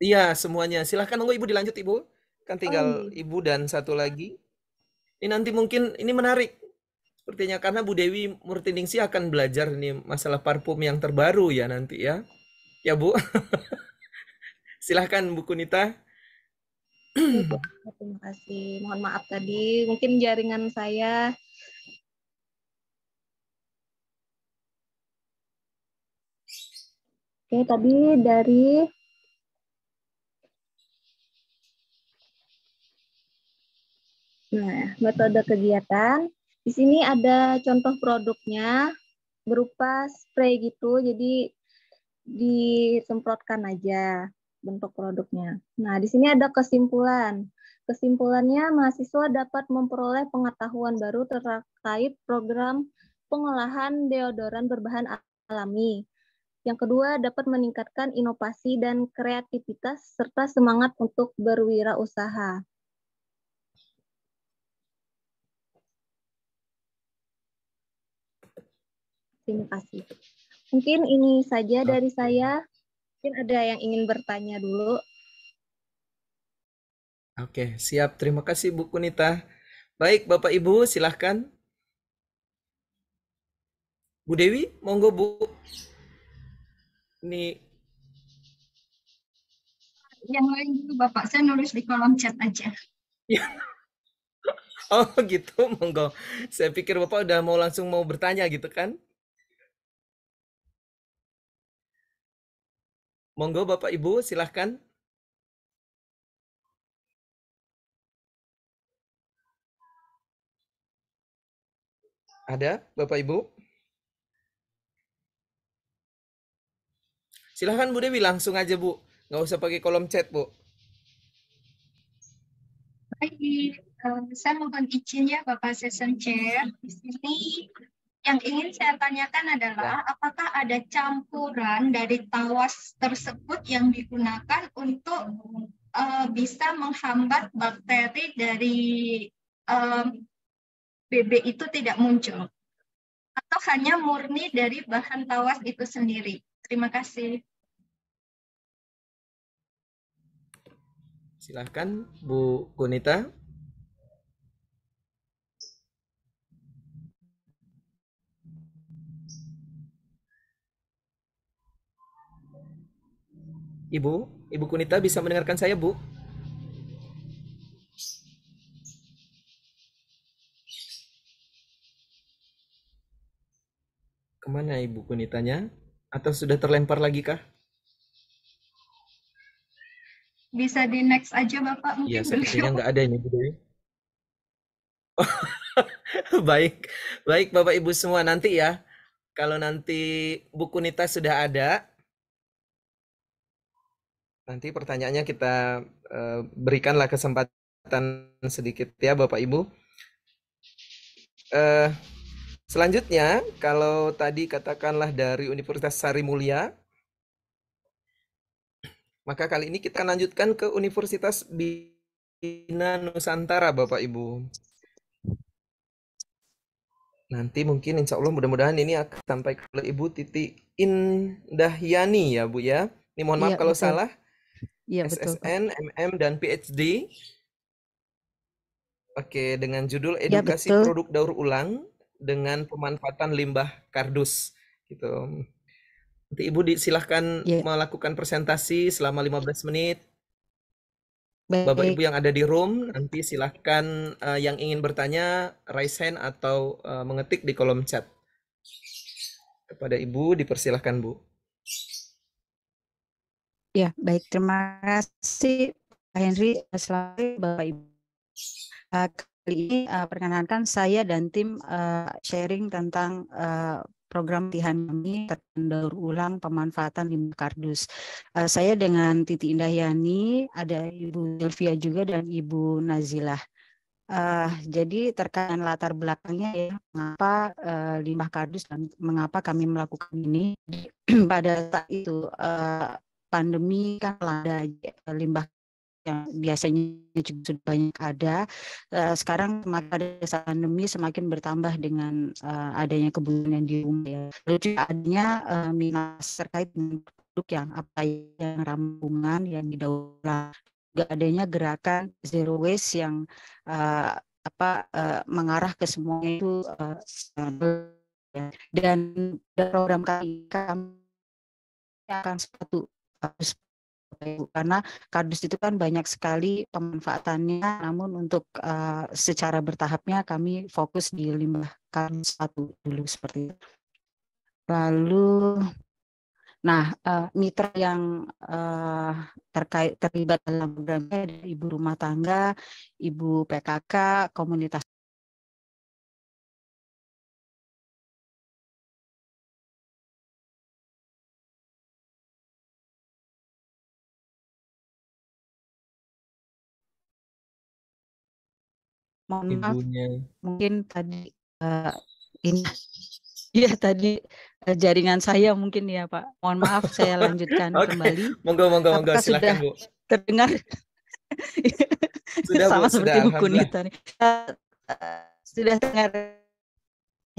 Iya, semuanya. Silahkan monggo Ibu dilanjut, Ibu. Kan Oh, tinggal iya. Ibu dan satu lagi. Ini nanti mungkin ini menarik. Sepertinya karena Bu Dewi Murtiningsih akan belajar nih masalah parfum yang terbaru ya nanti ya. Ya, Bu. Silahkan Bu Kunita. Oke, Bapak, terima kasih. Mohon maaf tadi, mungkin jaringan saya. Oke, tadi dari metode kegiatan. Di sini ada contoh produknya berupa spray gitu, jadi disemprotkan aja bentuk produknya. Nah, di sini ada kesimpulan. Kesimpulannya, mahasiswa dapat memperoleh pengetahuan baru terkait program pengolahan deodoran berbahan alami. Yang kedua, dapat meningkatkan inovasi dan kreativitas serta semangat untuk berwirausaha. Terima kasih. Mungkin ini saja dari saya. Mungkin ada yang ingin bertanya dulu. Oke, siap. Terima kasih Bu Kunita. Baik, Bapak Ibu, silahkan. Bu Dewi, monggo Bu. Ini Yang lain dulu Bapak, saya nulis di kolom chat aja. oh gitu, monggo. Saya pikir Bapak udah mau langsung mau bertanya gitu kan? Monggo Bapak Ibu, silahkan. Ada Bapak Ibu? Silahkan Bu Dewi, langsung aja Bu. Nggak usah pakai kolom chat Bu. Baik, saya mohon izin ya Bapak Session Chair. Di sini yang ingin saya tanyakan adalah apakah ada campuran dari tawas tersebut yang digunakan untuk bisa menghambat bakteri dari BB itu tidak muncul, atau hanya murni dari bahan tawas itu sendiri. Terima kasih. Silahkan Bu Kunita. Ibu Kunita bisa mendengarkan saya, Bu? Kemana Ibu Kunitanya? Atau sudah terlempar lagi kah? Bisa di next aja Bapak, Iya, mungkin sepertinya beliau. nggak ada ini Bu Dewi. Baik, baik Bapak Ibu semua, nanti ya. Kalau nanti Bu Kunita sudah ada, nanti pertanyaannya kita berikanlah kesempatan sedikit ya Bapak Ibu. Selanjutnya, kalau tadi katakanlah dari Universitas Sari Mulia, maka kali ini kita lanjutkan ke Universitas Bina Nusantara Bapak Ibu. Nanti mungkin insya Allah mudah-mudahan ini akan sampai ke Ibu Titi Indahyani ya Bu ya. Ini mohon maaf kalau salah. Iya, betul, Pak. SSN, MM, dan PhD. Oke, dengan judul Ya, Edukasi betul. Produk Daur Ulang dengan Pemanfaatan Limbah Kardus. Gitu. Nanti Ibu silahkan melakukan presentasi selama 15 menit. Bapak Ibu yang ada di room, nanti silahkan yang ingin bertanya, raise hand atau mengetik di kolom chat. Kepada Ibu, dipersilahkan Bu. Ya, baik. Terima kasih Pak Henry. Selamat Bapak Ibu. Kali ini perkenalkan saya dan tim sharing tentang program latihan kami tentang daur ulang pemanfaatan limbah kardus. Saya dengan Titi Indahyani, ada Ibu Sylvia juga dan Ibu Nazilah. Jadi terkait latar belakangnya ya, mengapa limbah kardus dan mengapa kami melakukan ini. Pada saat itu pandemi kan melanda limbah yang biasanya juga sudah banyak ada. Sekarang semakin ada saat pandemi semakin bertambah dengan adanya kebutuhan di rumah ya. Lalu juga adanya minat terkait dengan produk yang apa yang ramah lingkungan yang didaur ulang. Juga adanya gerakan zero waste yang mengarah ke semuanya itu dan program kami akan sepatu karena kardus itu kan banyak sekali pemanfaatannya, namun untuk secara bertahapnya kami fokus di limbah kardus satu dulu seperti itu. Lalu, nah mitra yang terlibat dalam programnya ada ibu rumah tangga, ibu PKK, komunitas. Mohon maaf, mungkin tadi ini ya tadi jaringan saya mungkin ya Pak. Mohon maaf saya lanjutkan kembali. Monggo Apakah silakan sudah Bu. terdengar? Sudah Sama Bu, seperti sudah. buku Nita nih. Sudah terdengar.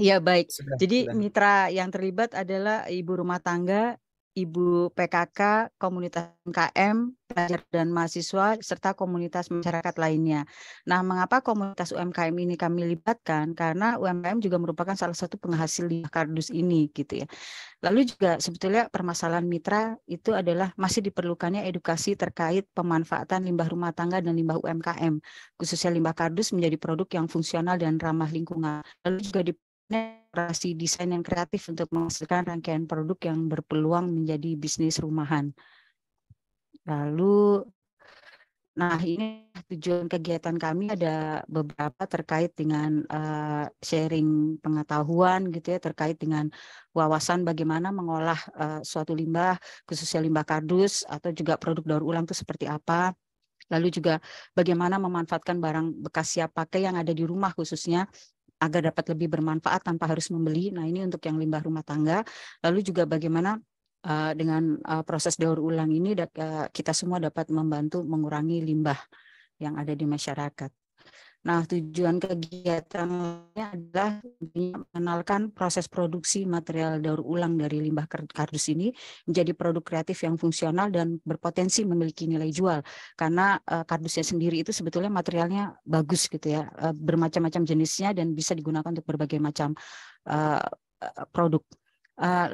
Ya baik. Jadi mitra yang terlibat adalah ibu rumah tangga, ibu PKK, komunitas UMKM, pelajar dan mahasiswa, serta komunitas masyarakat lainnya. Nah, mengapa komunitas UMKM ini kami libatkan? Karena UMKM juga merupakan salah satu penghasil limbah kardus ini, gitu ya. Lalu juga sebetulnya permasalahan mitra itu adalah masih diperlukannya edukasi terkait pemanfaatan limbah rumah tangga dan limbah UMKM, khususnya limbah kardus menjadi produk yang fungsional dan ramah lingkungan. Lalu juga operasi desain yang kreatif untuk menghasilkan rangkaian produk yang berpeluang menjadi bisnis rumahan. Lalu, nah ini tujuan kegiatan kami ada beberapa terkait dengan sharing pengetahuan gitu ya, terkait dengan wawasan bagaimana mengolah suatu limbah, khususnya limbah kardus atau juga produk daur ulang itu seperti apa. Lalu juga bagaimana memanfaatkan barang bekas siap pakai yang ada di rumah khususnya agar dapat lebih bermanfaat tanpa harus membeli. Nah, ini untuk yang limbah rumah tangga. Lalu juga bagaimana dengan proses daur ulang ini kita semua dapat membantu mengurangi limbah yang ada di masyarakat. Nah, tujuan kegiatannya adalah mengenalkan proses produksi material daur ulang dari limbah kardus ini menjadi produk kreatif yang fungsional dan berpotensi memiliki nilai jual. Karena kardusnya sendiri itu sebetulnya materialnya bagus gitu ya, bermacam-macam jenisnya dan bisa digunakan untuk berbagai macam produk.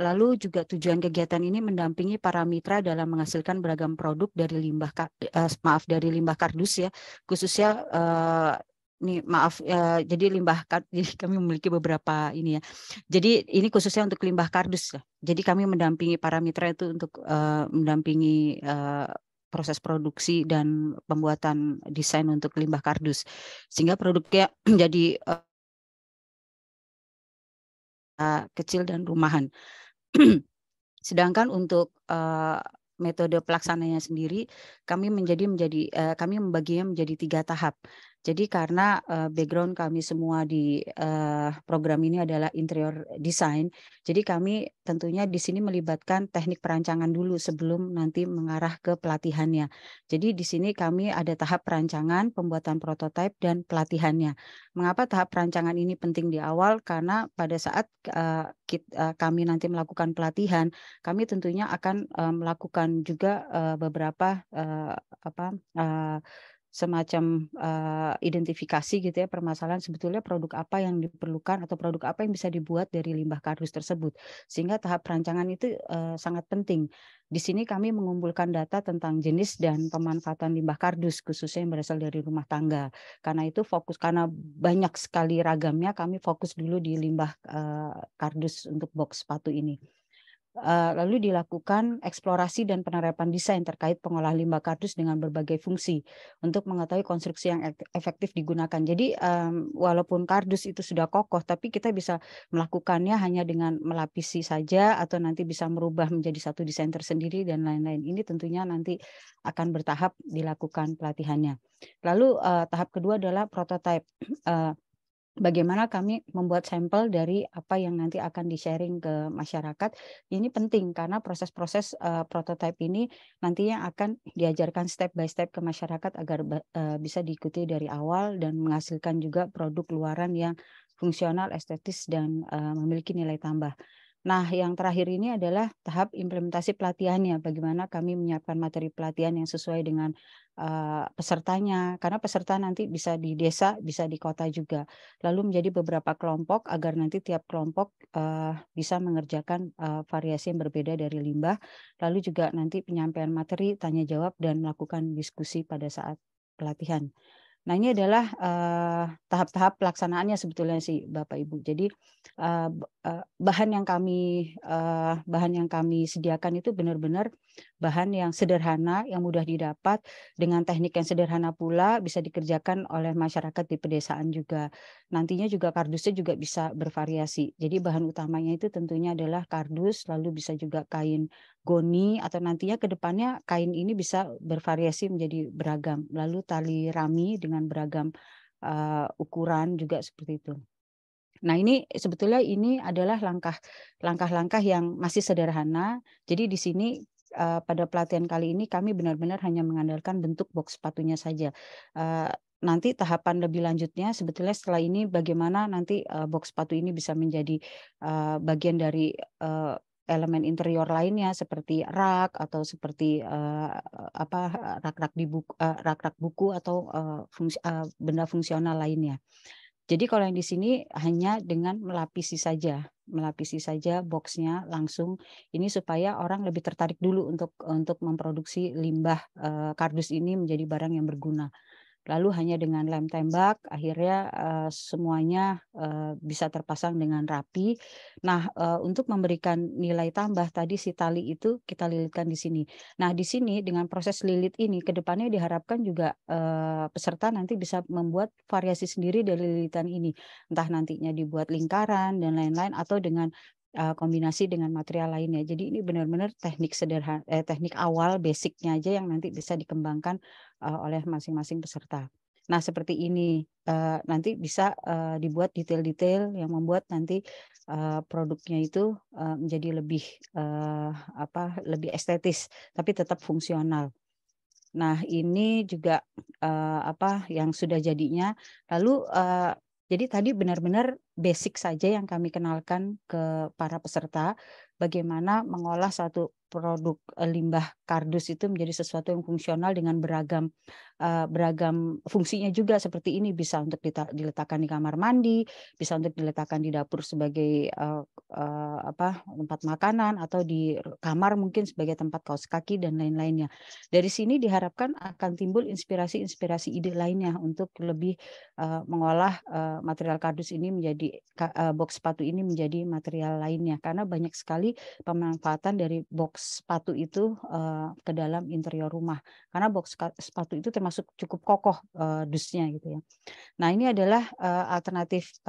Lalu juga tujuan kegiatan ini mendampingi para mitra dalam menghasilkan beragam produk dari limbah dari limbah kardus ya, khususnya jadi jadi kami memiliki beberapa ini ya. Jadi ini khususnya untuk limbah kardus. Jadi kami mendampingi para mitra itu untuk mendampingi proses produksi dan pembuatan desain untuk limbah kardus, sehingga produknya menjadi kecil dan rumahan. Sedangkan untuk metode pelaksananya sendiri kami membaginya menjadi 3 tahap. Jadi karena background kami semua di program ini adalah interior design, jadi kami tentunya di sini melibatkan teknik perancangan dulu sebelum nanti mengarah ke pelatihannya. Jadi di sini kami ada tahap perancangan, pembuatan prototipe dan pelatihannya. Mengapa tahap perancangan ini penting di awal? Karena pada saat kami nanti melakukan pelatihan, kami tentunya akan melakukan juga beberapa semacam identifikasi gitu ya, permasalahan sebetulnya produk apa yang diperlukan atau produk apa yang bisa dibuat dari limbah kardus tersebut, sehingga tahap perancangan itu sangat penting. Di sini kami mengumpulkan data tentang jenis dan pemanfaatan limbah kardus khususnya yang berasal dari rumah tangga. Karena itu karena banyak sekali ragamnya, kami fokus dulu di limbah kardus untuk box sepatu ini. Lalu dilakukan eksplorasi dan penerapan desain terkait pengolahan limbah kardus dengan berbagai fungsi untuk mengetahui konstruksi yang efektif digunakan. Jadi walaupun kardus itu sudah kokoh, tapi kita bisa melakukannya hanya dengan melapisi saja atau nanti bisa merubah menjadi satu desain tersendiri dan lain-lain. Ini tentunya nanti akan bertahap dilakukan pelatihannya. Lalu tahap kedua adalah prototipe. bagaimana kami membuat sampel dari apa yang nanti akan di-sharing ke masyarakat. Ini penting karena proses-proses prototype ini nantinya akan diajarkan step by step ke masyarakat agar bisa diikuti dari awal dan menghasilkan juga produk luaran yang fungsional, estetis, dan memiliki nilai tambah. Nah, yang terakhir ini adalah tahap implementasi pelatihannya. Bagaimana kami menyiapkan materi pelatihan yang sesuai dengan pesertanya, karena peserta nanti bisa di desa, bisa di kota juga. Lalu menjadi beberapa kelompok agar nanti tiap kelompok bisa mengerjakan variasi yang berbeda dari limbah. Lalu juga nanti penyampaian materi, tanya jawab, dan melakukan diskusi pada saat pelatihan. Nah, ini adalah tahap-tahap pelaksanaannya sebetulnya sih Bapak Ibu. Jadi bahan yang kami sediakan itu benar-benar bahan yang sederhana, yang mudah didapat, dengan teknik yang sederhana pula, bisa dikerjakan oleh masyarakat di pedesaan juga. Nantinya juga kardusnya juga bisa bervariasi. Jadi bahan utamanya itu tentunya adalah kardus, lalu bisa juga kain goni, atau nantinya ke depannya kain ini bisa bervariasi menjadi beragam. Lalu tali rami dengan beragam ukuran juga seperti itu. Nah, ini sebetulnya ini adalah langkah-langkah yang masih sederhana. Jadi di sini pada pelatihan kali ini kami benar-benar hanya mengandalkan bentuk box sepatunya saja. Nanti tahapan lebih lanjutnya sebetulnya setelah ini bagaimana nanti box sepatu ini bisa menjadi bagian dari elemen interior lainnya seperti rak atau seperti rak-rak buku atau benda fungsional lainnya. Jadi kalau yang di sini hanya dengan melapisi saja boxnya langsung, ini supaya orang lebih tertarik dulu untuk memproduksi limbah kardus ini menjadi barang yang berguna. Lalu hanya dengan lem tembak akhirnya semuanya bisa terpasang dengan rapi. Nah, untuk memberikan nilai tambah tadi si tali itu kita lilitkan di sini. Nah, di sini dengan proses lilit ini ke depannya diharapkan juga peserta nanti bisa membuat variasi sendiri dari lilitan ini. Entah nantinya dibuat lingkaran dan lain-lain atau dengan kombinasi dengan material lainnya. Jadi ini benar-benar teknik sederhana, teknik awal basicnya aja yang nanti bisa dikembangkan oleh masing-masing peserta. Nah, seperti ini nanti bisa dibuat detail-detail yang membuat nanti produknya itu menjadi lebih estetis, tapi tetap fungsional. Nah, ini juga yang sudah jadinya. Lalu jadi tadi benar-benar basic saja yang kami kenalkan ke para peserta, bagaimana mengolah satu produk limbah kardus itu menjadi sesuatu yang fungsional dengan beragam fungsinya juga seperti ini, bisa untuk diletakkan di kamar mandi, bisa untuk diletakkan di dapur sebagai tempat makanan, atau di kamar mungkin sebagai tempat kaos kaki dan lain-lainnya. Dari sini diharapkan akan timbul inspirasi ide lainnya untuk lebih mengolah material kardus ini menjadi box sepatu ini menjadi material lainnya, karena banyak sekali pemanfaatan dari box sepatu itu ke dalam interior rumah, karena box sepatu itu termasuk cukup kokoh dusnya gitu ya. Nah, ini adalah alternatif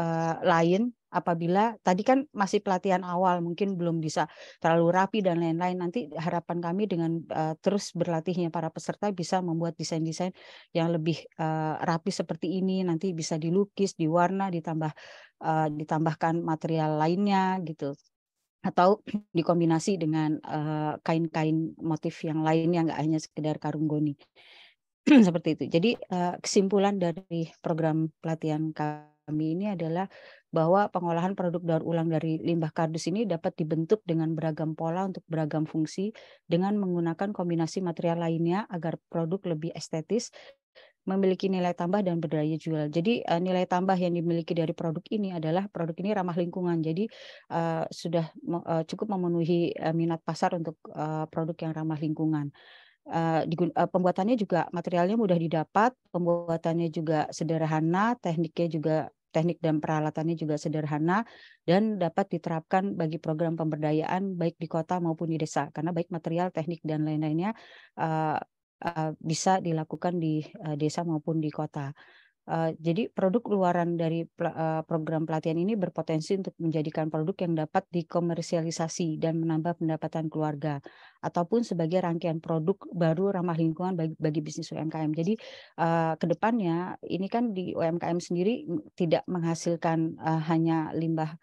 lain apabila tadi kan masih pelatihan awal, mungkin belum bisa terlalu rapi dan lain-lain. Nanti harapan kami dengan terus berlatihnya para peserta bisa membuat desain-desain yang lebih rapi seperti ini, nanti bisa dilukis, diwarna, ditambahkan material lainnya gitu, atau dikombinasi dengan kain-kain motif yang lainnya, nggak hanya sekedar karung goni. Seperti itu. Jadi kesimpulan dari program pelatihan kami ini adalah bahwa pengolahan produk daur ulang dari limbah kardus ini dapat dibentuk dengan beragam pola untuk beragam fungsi dengan menggunakan kombinasi material lainnya agar produk lebih estetis, memiliki nilai tambah dan berdaya jual. Jadi nilai tambah yang dimiliki dari produk ini adalah produk ini ramah lingkungan. Jadi sudah cukup memenuhi minat pasar untuk produk yang ramah lingkungan. Pembuatannya juga materialnya mudah didapat, pembuatannya juga sederhana, teknik dan peralatannya juga sederhana, dan dapat diterapkan bagi program pemberdayaan baik di kota maupun di desa, karena baik material, teknik dan lain-lainnya bisa dilakukan di desa maupun di kota. Jadi produk luaran dari program pelatihan ini berpotensi untuk menjadikan produk yang dapat dikomersialisasi dan menambah pendapatan keluarga, ataupun sebagai rangkaian produk baru ramah lingkungan bagi bisnis UMKM. Jadi ke depannya ini kan di UMKM sendiri tidak menghasilkan hanya limbah.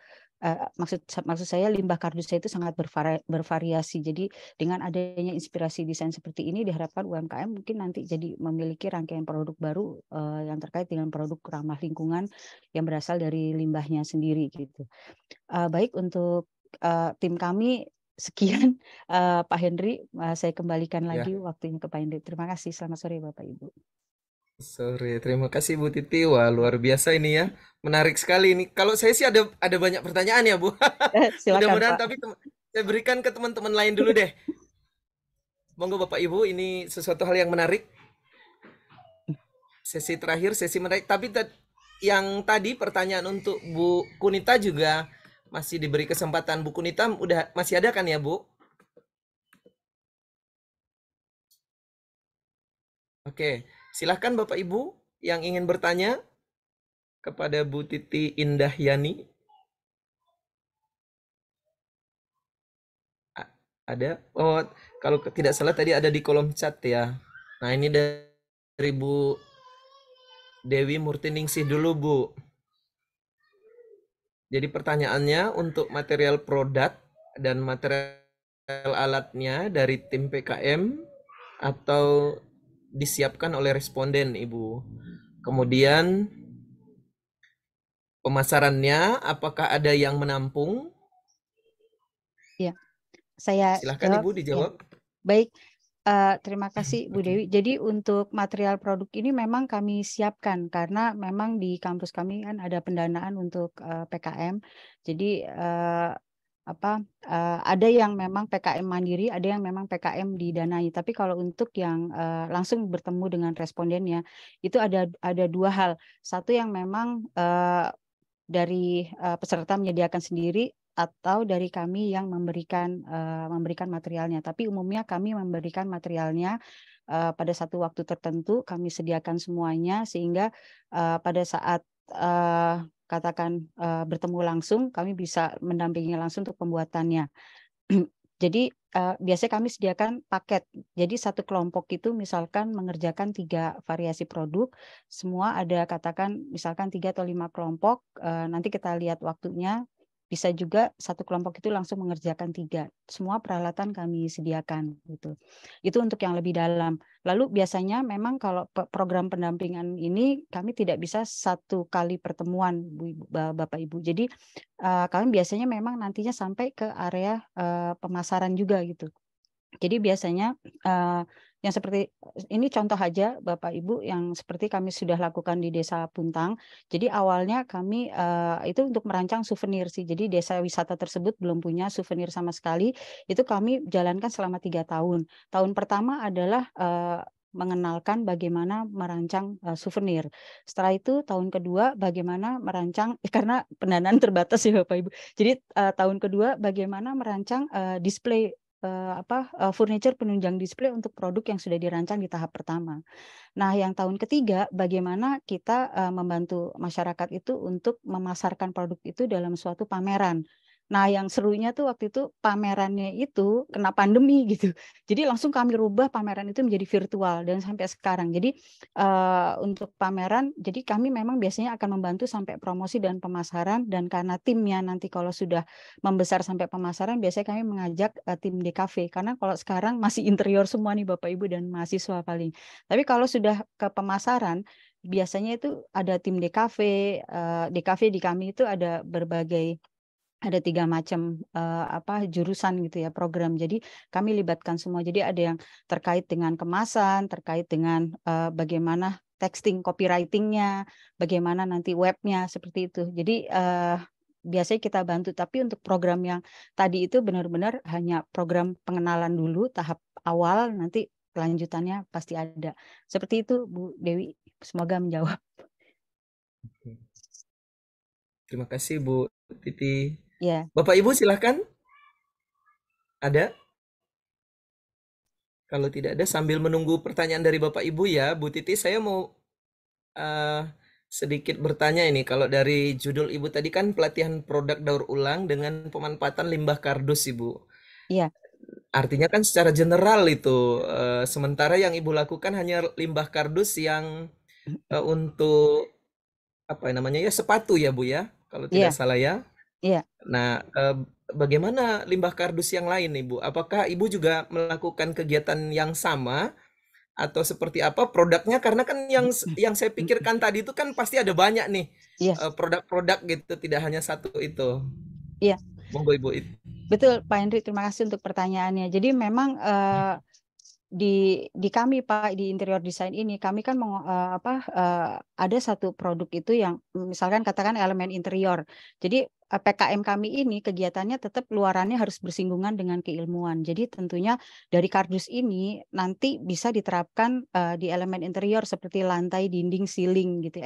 Maksud saya limbah kardusnya itu sangat bervariasi. Jadi dengan adanya inspirasi desain seperti ini diharapkan UMKM mungkin nanti jadi memiliki rangkaian produk baru yang terkait dengan produk ramah lingkungan yang berasal dari limbahnya sendiri gitu. Baik, untuk tim kami sekian. Pak Henry, saya kembalikan lagi waktunya ke Pak Henry. Terima kasih. Selamat sore Bapak Ibu. Sore, terima kasih Bu Titi. Wah, luar biasa ini ya. Menarik sekali ini. Kalau saya sih ada banyak pertanyaan ya, Bu. Silakan, Mudah-mudahan, Pak. tapi saya berikan ke teman-teman lain dulu deh. Monggo Bapak Ibu, ini sesuatu hal yang menarik. Sesi terakhir, sesi menarik. Tapi yang tadi pertanyaan untuk Bu Kunita juga masih diberi kesempatan. Bu Kunita udah masih ada kan ya, Bu? Oke. Silahkan Bapak Ibu yang ingin bertanya kepada Bu Titi Indahyani. Ada? Oh, kalau tidak salah tadi ada di kolom chat ya. Nah, ini dari Bu Dewi Murtiningsih dulu, Bu. Jadi pertanyaannya untuk material produk dan material alatnya dari tim PKM atau disiapkan oleh responden, Ibu. Kemudian pemasarannya apakah ada yang menampung? Ya, saya Silahkan jawab. Ibu dijawab. Ya. Baik, terima kasih Bu Dewi. Jadi untuk material produk ini memang kami siapkan karena memang di kampus kami kan ada pendanaan untuk PKM. Jadi ada yang memang PKM mandiri, ada yang memang PKM didanai. Tapi kalau untuk yang langsung bertemu dengan respondennya, itu ada dua hal. Satu yang memang dari peserta menyediakan sendiri atau dari kami yang memberikan materialnya. Tapi umumnya kami memberikan materialnya pada satu waktu tertentu, kami sediakan semuanya sehingga pada saat katakan bertemu langsung, kami bisa mendampingi langsung untuk pembuatannya. Jadi biasanya kami sediakan paket. Jadi satu kelompok itu misalkan mengerjakan 3 variasi produk, semua ada katakan misalkan 3 atau 5 kelompok. Nanti kita lihat waktunya. Bisa juga satu kelompok itu langsung mengerjakan 3. Semua peralatan kami sediakan gitu. Itu untuk yang lebih dalam. Lalu biasanya memang kalau program pendampingan ini kami tidak bisa satu kali pertemuan Bapak Ibu. Jadi kami biasanya memang nantinya sampai ke area pemasaran juga gitu. Jadi biasanya yang seperti ini contoh aja Bapak Ibu yang seperti kami sudah lakukan di Desa Puntang. Jadi awalnya kami itu untuk merancang souvenir sih. Jadi desa wisata tersebut belum punya souvenir sama sekali. Itu kami jalankan selama 3 tahun. Tahun pertama adalah mengenalkan bagaimana merancang souvenir. Setelah itu tahun kedua bagaimana merancang karena pendanaan terbatas ya Bapak Ibu. Jadi tahun kedua bagaimana merancang display furniture penunjang display untuk produk yang sudah dirancang di tahap pertama. Nah, yang tahun ketiga bagaimana kita membantu masyarakat itu untuk memasarkan produk itu dalam suatu pameran. Nah, yang serunya tuh waktu itu pamerannya itu kena pandemi gitu. Jadi langsung kami rubah pameran itu menjadi virtual dan sampai sekarang. Jadi untuk pameran, jadi kami memang biasanya akan membantu sampai promosi dan pemasaran, dan karena timnya nanti kalau sudah membesar sampai pemasaran, biasanya kami mengajak tim DKV karena kalau sekarang masih interior semua nih Bapak Ibu dan mahasiswa paling. Tapi kalau sudah ke pemasaran, biasanya itu ada tim DKV. DKV di kami itu ada berbagai ada 3 macam jurusan gitu ya program. Jadi kami libatkan semua. Jadi ada yang terkait dengan kemasan, terkait dengan bagaimana texting, copywriting-nya, bagaimana nanti webnya seperti itu. Jadi biasanya kita bantu. Tapi untuk program yang tadi itu benar-benar hanya program pengenalan dulu tahap awal. Nanti kelanjutannya pasti ada. Seperti itu Bu Dewi. Semoga menjawab. Terima kasih Bu Titi. Ya. Bapak Ibu silahkan. Ada? Kalau tidak ada, sambil menunggu pertanyaan dari Bapak Ibu ya, Bu Titi, saya mau sedikit bertanya ini. Kalau dari judul Ibu tadi kan pelatihan produk daur ulang dengan pemanfaatan limbah kardus, Ibu. Iya. Artinya kan secara general itu. Sementara yang Ibu lakukan hanya limbah kardus yang untuk apa namanya ya, sepatu ya Bu ya, kalau tidak Iya. salah ya. Iya. Nah, bagaimana limbah kardus yang lain nih Bu? Apakah Ibu juga melakukan kegiatan yang sama atau seperti apa produknya? Karena kan yang saya pikirkan tadi itu kan pasti ada banyak nih Iya. produk-produk gitu, tidak hanya satu itu. Iya. Monggo Ibu. Betul Pak Henry, terima kasih untuk pertanyaannya. Jadi memang di kami Pak di interior design ini kami kan ada satu produk itu yang misalkan katakan elemen interior. Jadi PKM kami ini kegiatannya tetap luarannya harus bersinggungan dengan keilmuan. Jadi tentunya dari kardus ini nanti bisa diterapkan di elemen interior seperti lantai, dinding, ceiling gitu,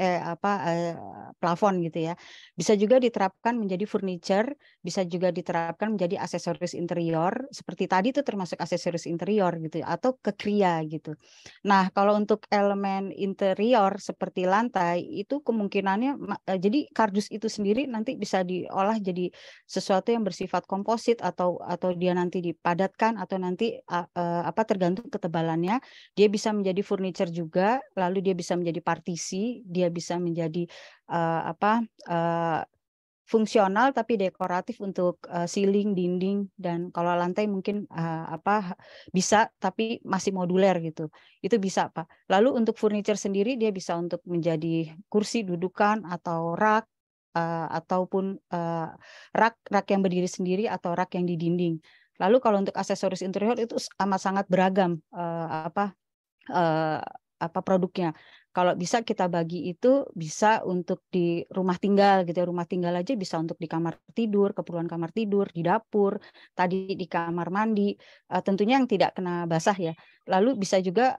plafon gitu ya. Bisa juga diterapkan menjadi furniture, bisa juga diterapkan menjadi aksesoris interior seperti tadi itu termasuk aksesoris interior gitu atau kekria gitu. Nah, kalau untuk elemen interior seperti lantai itu kemungkinannya jadi kardus itu sendiri nanti bisa diolah jadi sesuatu yang bersifat komposit atau dia nanti dipadatkan atau nanti tergantung ketebalannya dia bisa menjadi furniture juga, lalu dia bisa menjadi partisi, dia bisa menjadi fungsional tapi dekoratif untuk ceiling, dinding, dan kalau lantai mungkin bisa tapi masih moduler gitu. Itu bisa Pak. Lalu untuk furniture sendiri dia bisa untuk menjadi kursi dudukan atau rak ataupun rak yang berdiri sendiri atau rak yang di dinding. Lalu kalau untuk aksesoris interior itu amat sangat beragam produknya. Kalau bisa kita bagi itu bisa untuk di rumah tinggal gitu ya. Rumah tinggal aja bisa untuk di kamar tidur, keperluan kamar tidur, di dapur, tadi di kamar mandi, tentunya yang tidak kena basah ya. Lalu bisa juga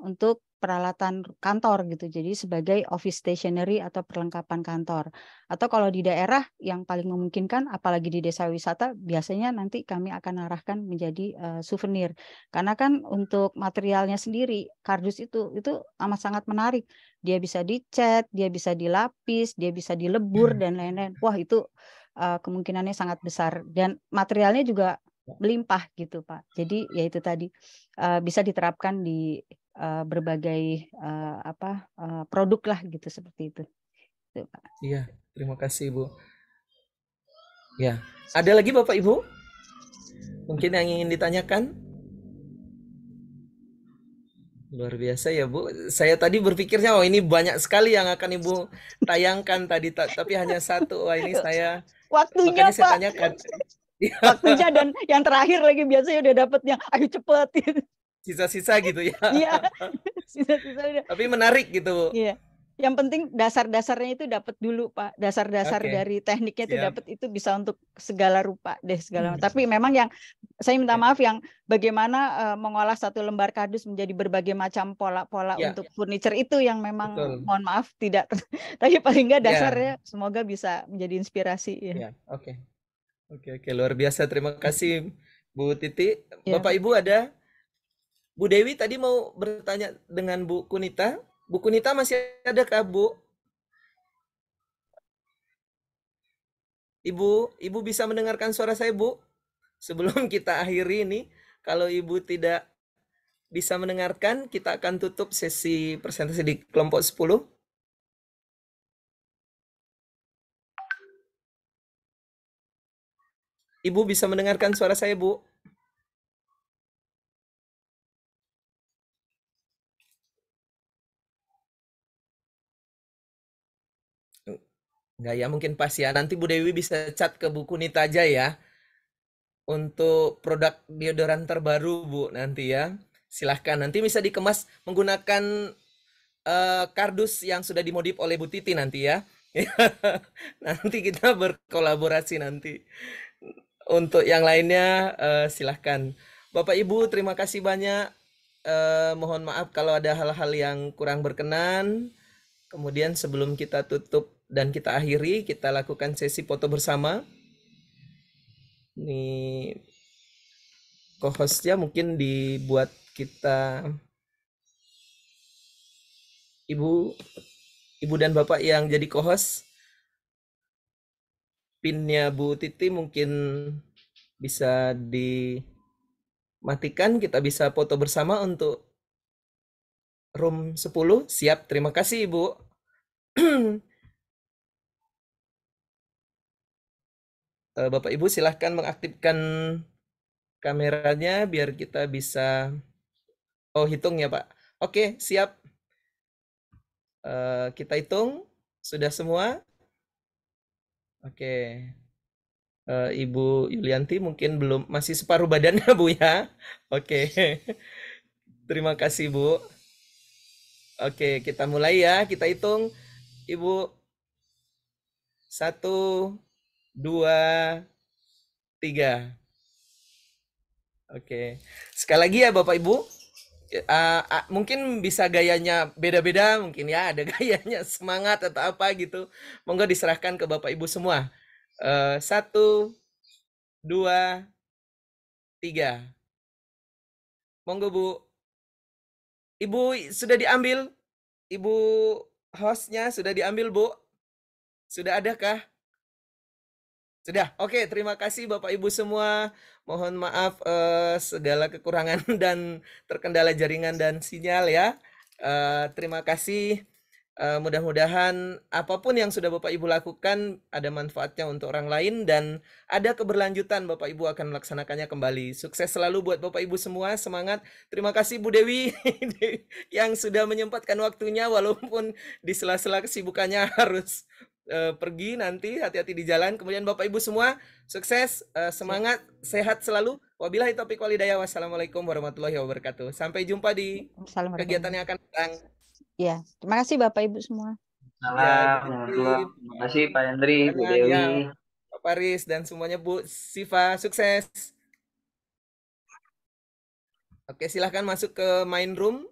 untuk peralatan kantor gitu. Jadi sebagai office stationery atau perlengkapan kantor. Atau kalau di daerah yang paling memungkinkan apalagi di desa wisata biasanya nanti kami akan arahkan menjadi souvenir. Karena kan untuk materialnya sendiri kardus itu amat sangat menarik. Dia bisa dicat, dia bisa dilapis, dia bisa dilebur dan lain-lain. Wah, itu kemungkinannya sangat besar dan materialnya juga melimpah gitu, Pak. Jadi ya itu tadi bisa diterapkan di berbagai produk lah gitu seperti itu. Itu, Pak. Iya, terima kasih Bu. Ya, ada lagi Bapak Ibu? Mungkin yang ingin ditanyakan? Luar biasa ya Bu. Saya tadi berpikirnya ini banyak sekali yang akan Ibu tayangkan tadi, tapi hanya satu. Wah, ini saya waktunya makanya saya Pak. tanyakan. Waktunya dan yang terakhir lagi biasanya udah dapet yang ayo cepet gitu. Sisa-sisa gitu ya. Iya. Sisa-sisa udah. Tapi menarik gitu Bu. Iya. Yang penting dasar-dasarnya itu dapat dulu Pak. Dasar-dasar dari tekniknya itu dapat, itu bisa untuk segala rupa deh segala. Tapi memang yang saya minta maaf yang bagaimana mengolah satu lembar kardus menjadi berbagai macam pola-pola untuk furniture itu yang memang mohon maaf tidak. Tapi paling enggak dasarnya semoga bisa menjadi inspirasi ya. Oke, luar biasa. Terima kasih Bu Titi. Bapak Ibu ada? Bu Dewi tadi mau bertanya dengan Bu Kunita. Bu Kunita masih ada kah, Bu? Ibu bisa mendengarkan suara saya, Bu? Sebelum kita akhiri ini, kalau Ibu tidak bisa mendengarkan, kita akan tutup sesi presentasi di kelompok 10. Ibu bisa mendengarkan suara saya, Bu? Enggak ya, mungkin pas ya. Nanti Bu Dewi bisa chat ke Bu Kunita aja ya. Untuk produk deodoran terbaru, Bu, nanti ya. Silahkan, nanti bisa dikemas menggunakan kardus yang sudah dimodif oleh Bu Titi nanti ya. Nanti kita berkolaborasi nanti. Untuk yang lainnya silahkan. Bapak Ibu, terima kasih banyak. Mohon maaf kalau ada hal-hal yang kurang berkenan. Kemudian sebelum kita tutup dan kita akhiri, kita lakukan sesi foto bersama. Ini co-hostnya mungkin dibuat kita Ibu Ibu dan Bapak yang jadi co-host. Pinnya Bu Titi mungkin bisa dimatikan, kita bisa foto bersama untuk room 10. Siap, terima kasih Ibu. Bapak Ibu silahkan mengaktifkan kameranya biar kita bisa hitung ya Pak. Oke, siap. Kita hitung sudah semua. Oke. Ibu Yulianti mungkin belum, masih separuh badannya Bu ya. Oke. Terima kasih Bu. Oke, kita mulai ya. Kita hitung Ibu. 1, 2, 3. Oke. Sekali lagi ya Bapak Ibu. Mungkin bisa gayanya beda-beda, mungkin ya ada gayanya semangat atau apa gitu. Monggo diserahkan ke Bapak Ibu semua. 1, 2, 3. Monggo Bu. Ibu sudah diambil? Ibu hostnya sudah diambil Bu? Sudah adakah? Sudah. Oke, terima kasih Bapak Ibu semua. Mohon maaf segala kekurangan dan terkendala jaringan dan sinyal ya. Terima kasih. Mudah-mudahan apapun yang sudah Bapak Ibu lakukan ada manfaatnya untuk orang lain dan ada keberlanjutan, Bapak Ibu akan melaksanakannya kembali. Sukses selalu buat Bapak Ibu semua, semangat. Terima kasih Bu Dewi yang sudah menyempatkan waktunya walaupun di sela-sela kesibukannya harus pergi nanti, hati-hati di jalan. Kemudian Bapak Ibu semua sukses, semangat, sehat selalu. Wabillahi taufiq walhidayah. Wassalamualaikum warahmatullahi wabarakatuh. Sampai jumpa di kegiatan yang akan datang. Ya, terima kasih Bapak Ibu semua. Salam, terima kasih Pak Hendri, Bu Dewi, ya, Pak Paris dan semuanya, Bu Siva, sukses. Oke, silahkan masuk ke main room.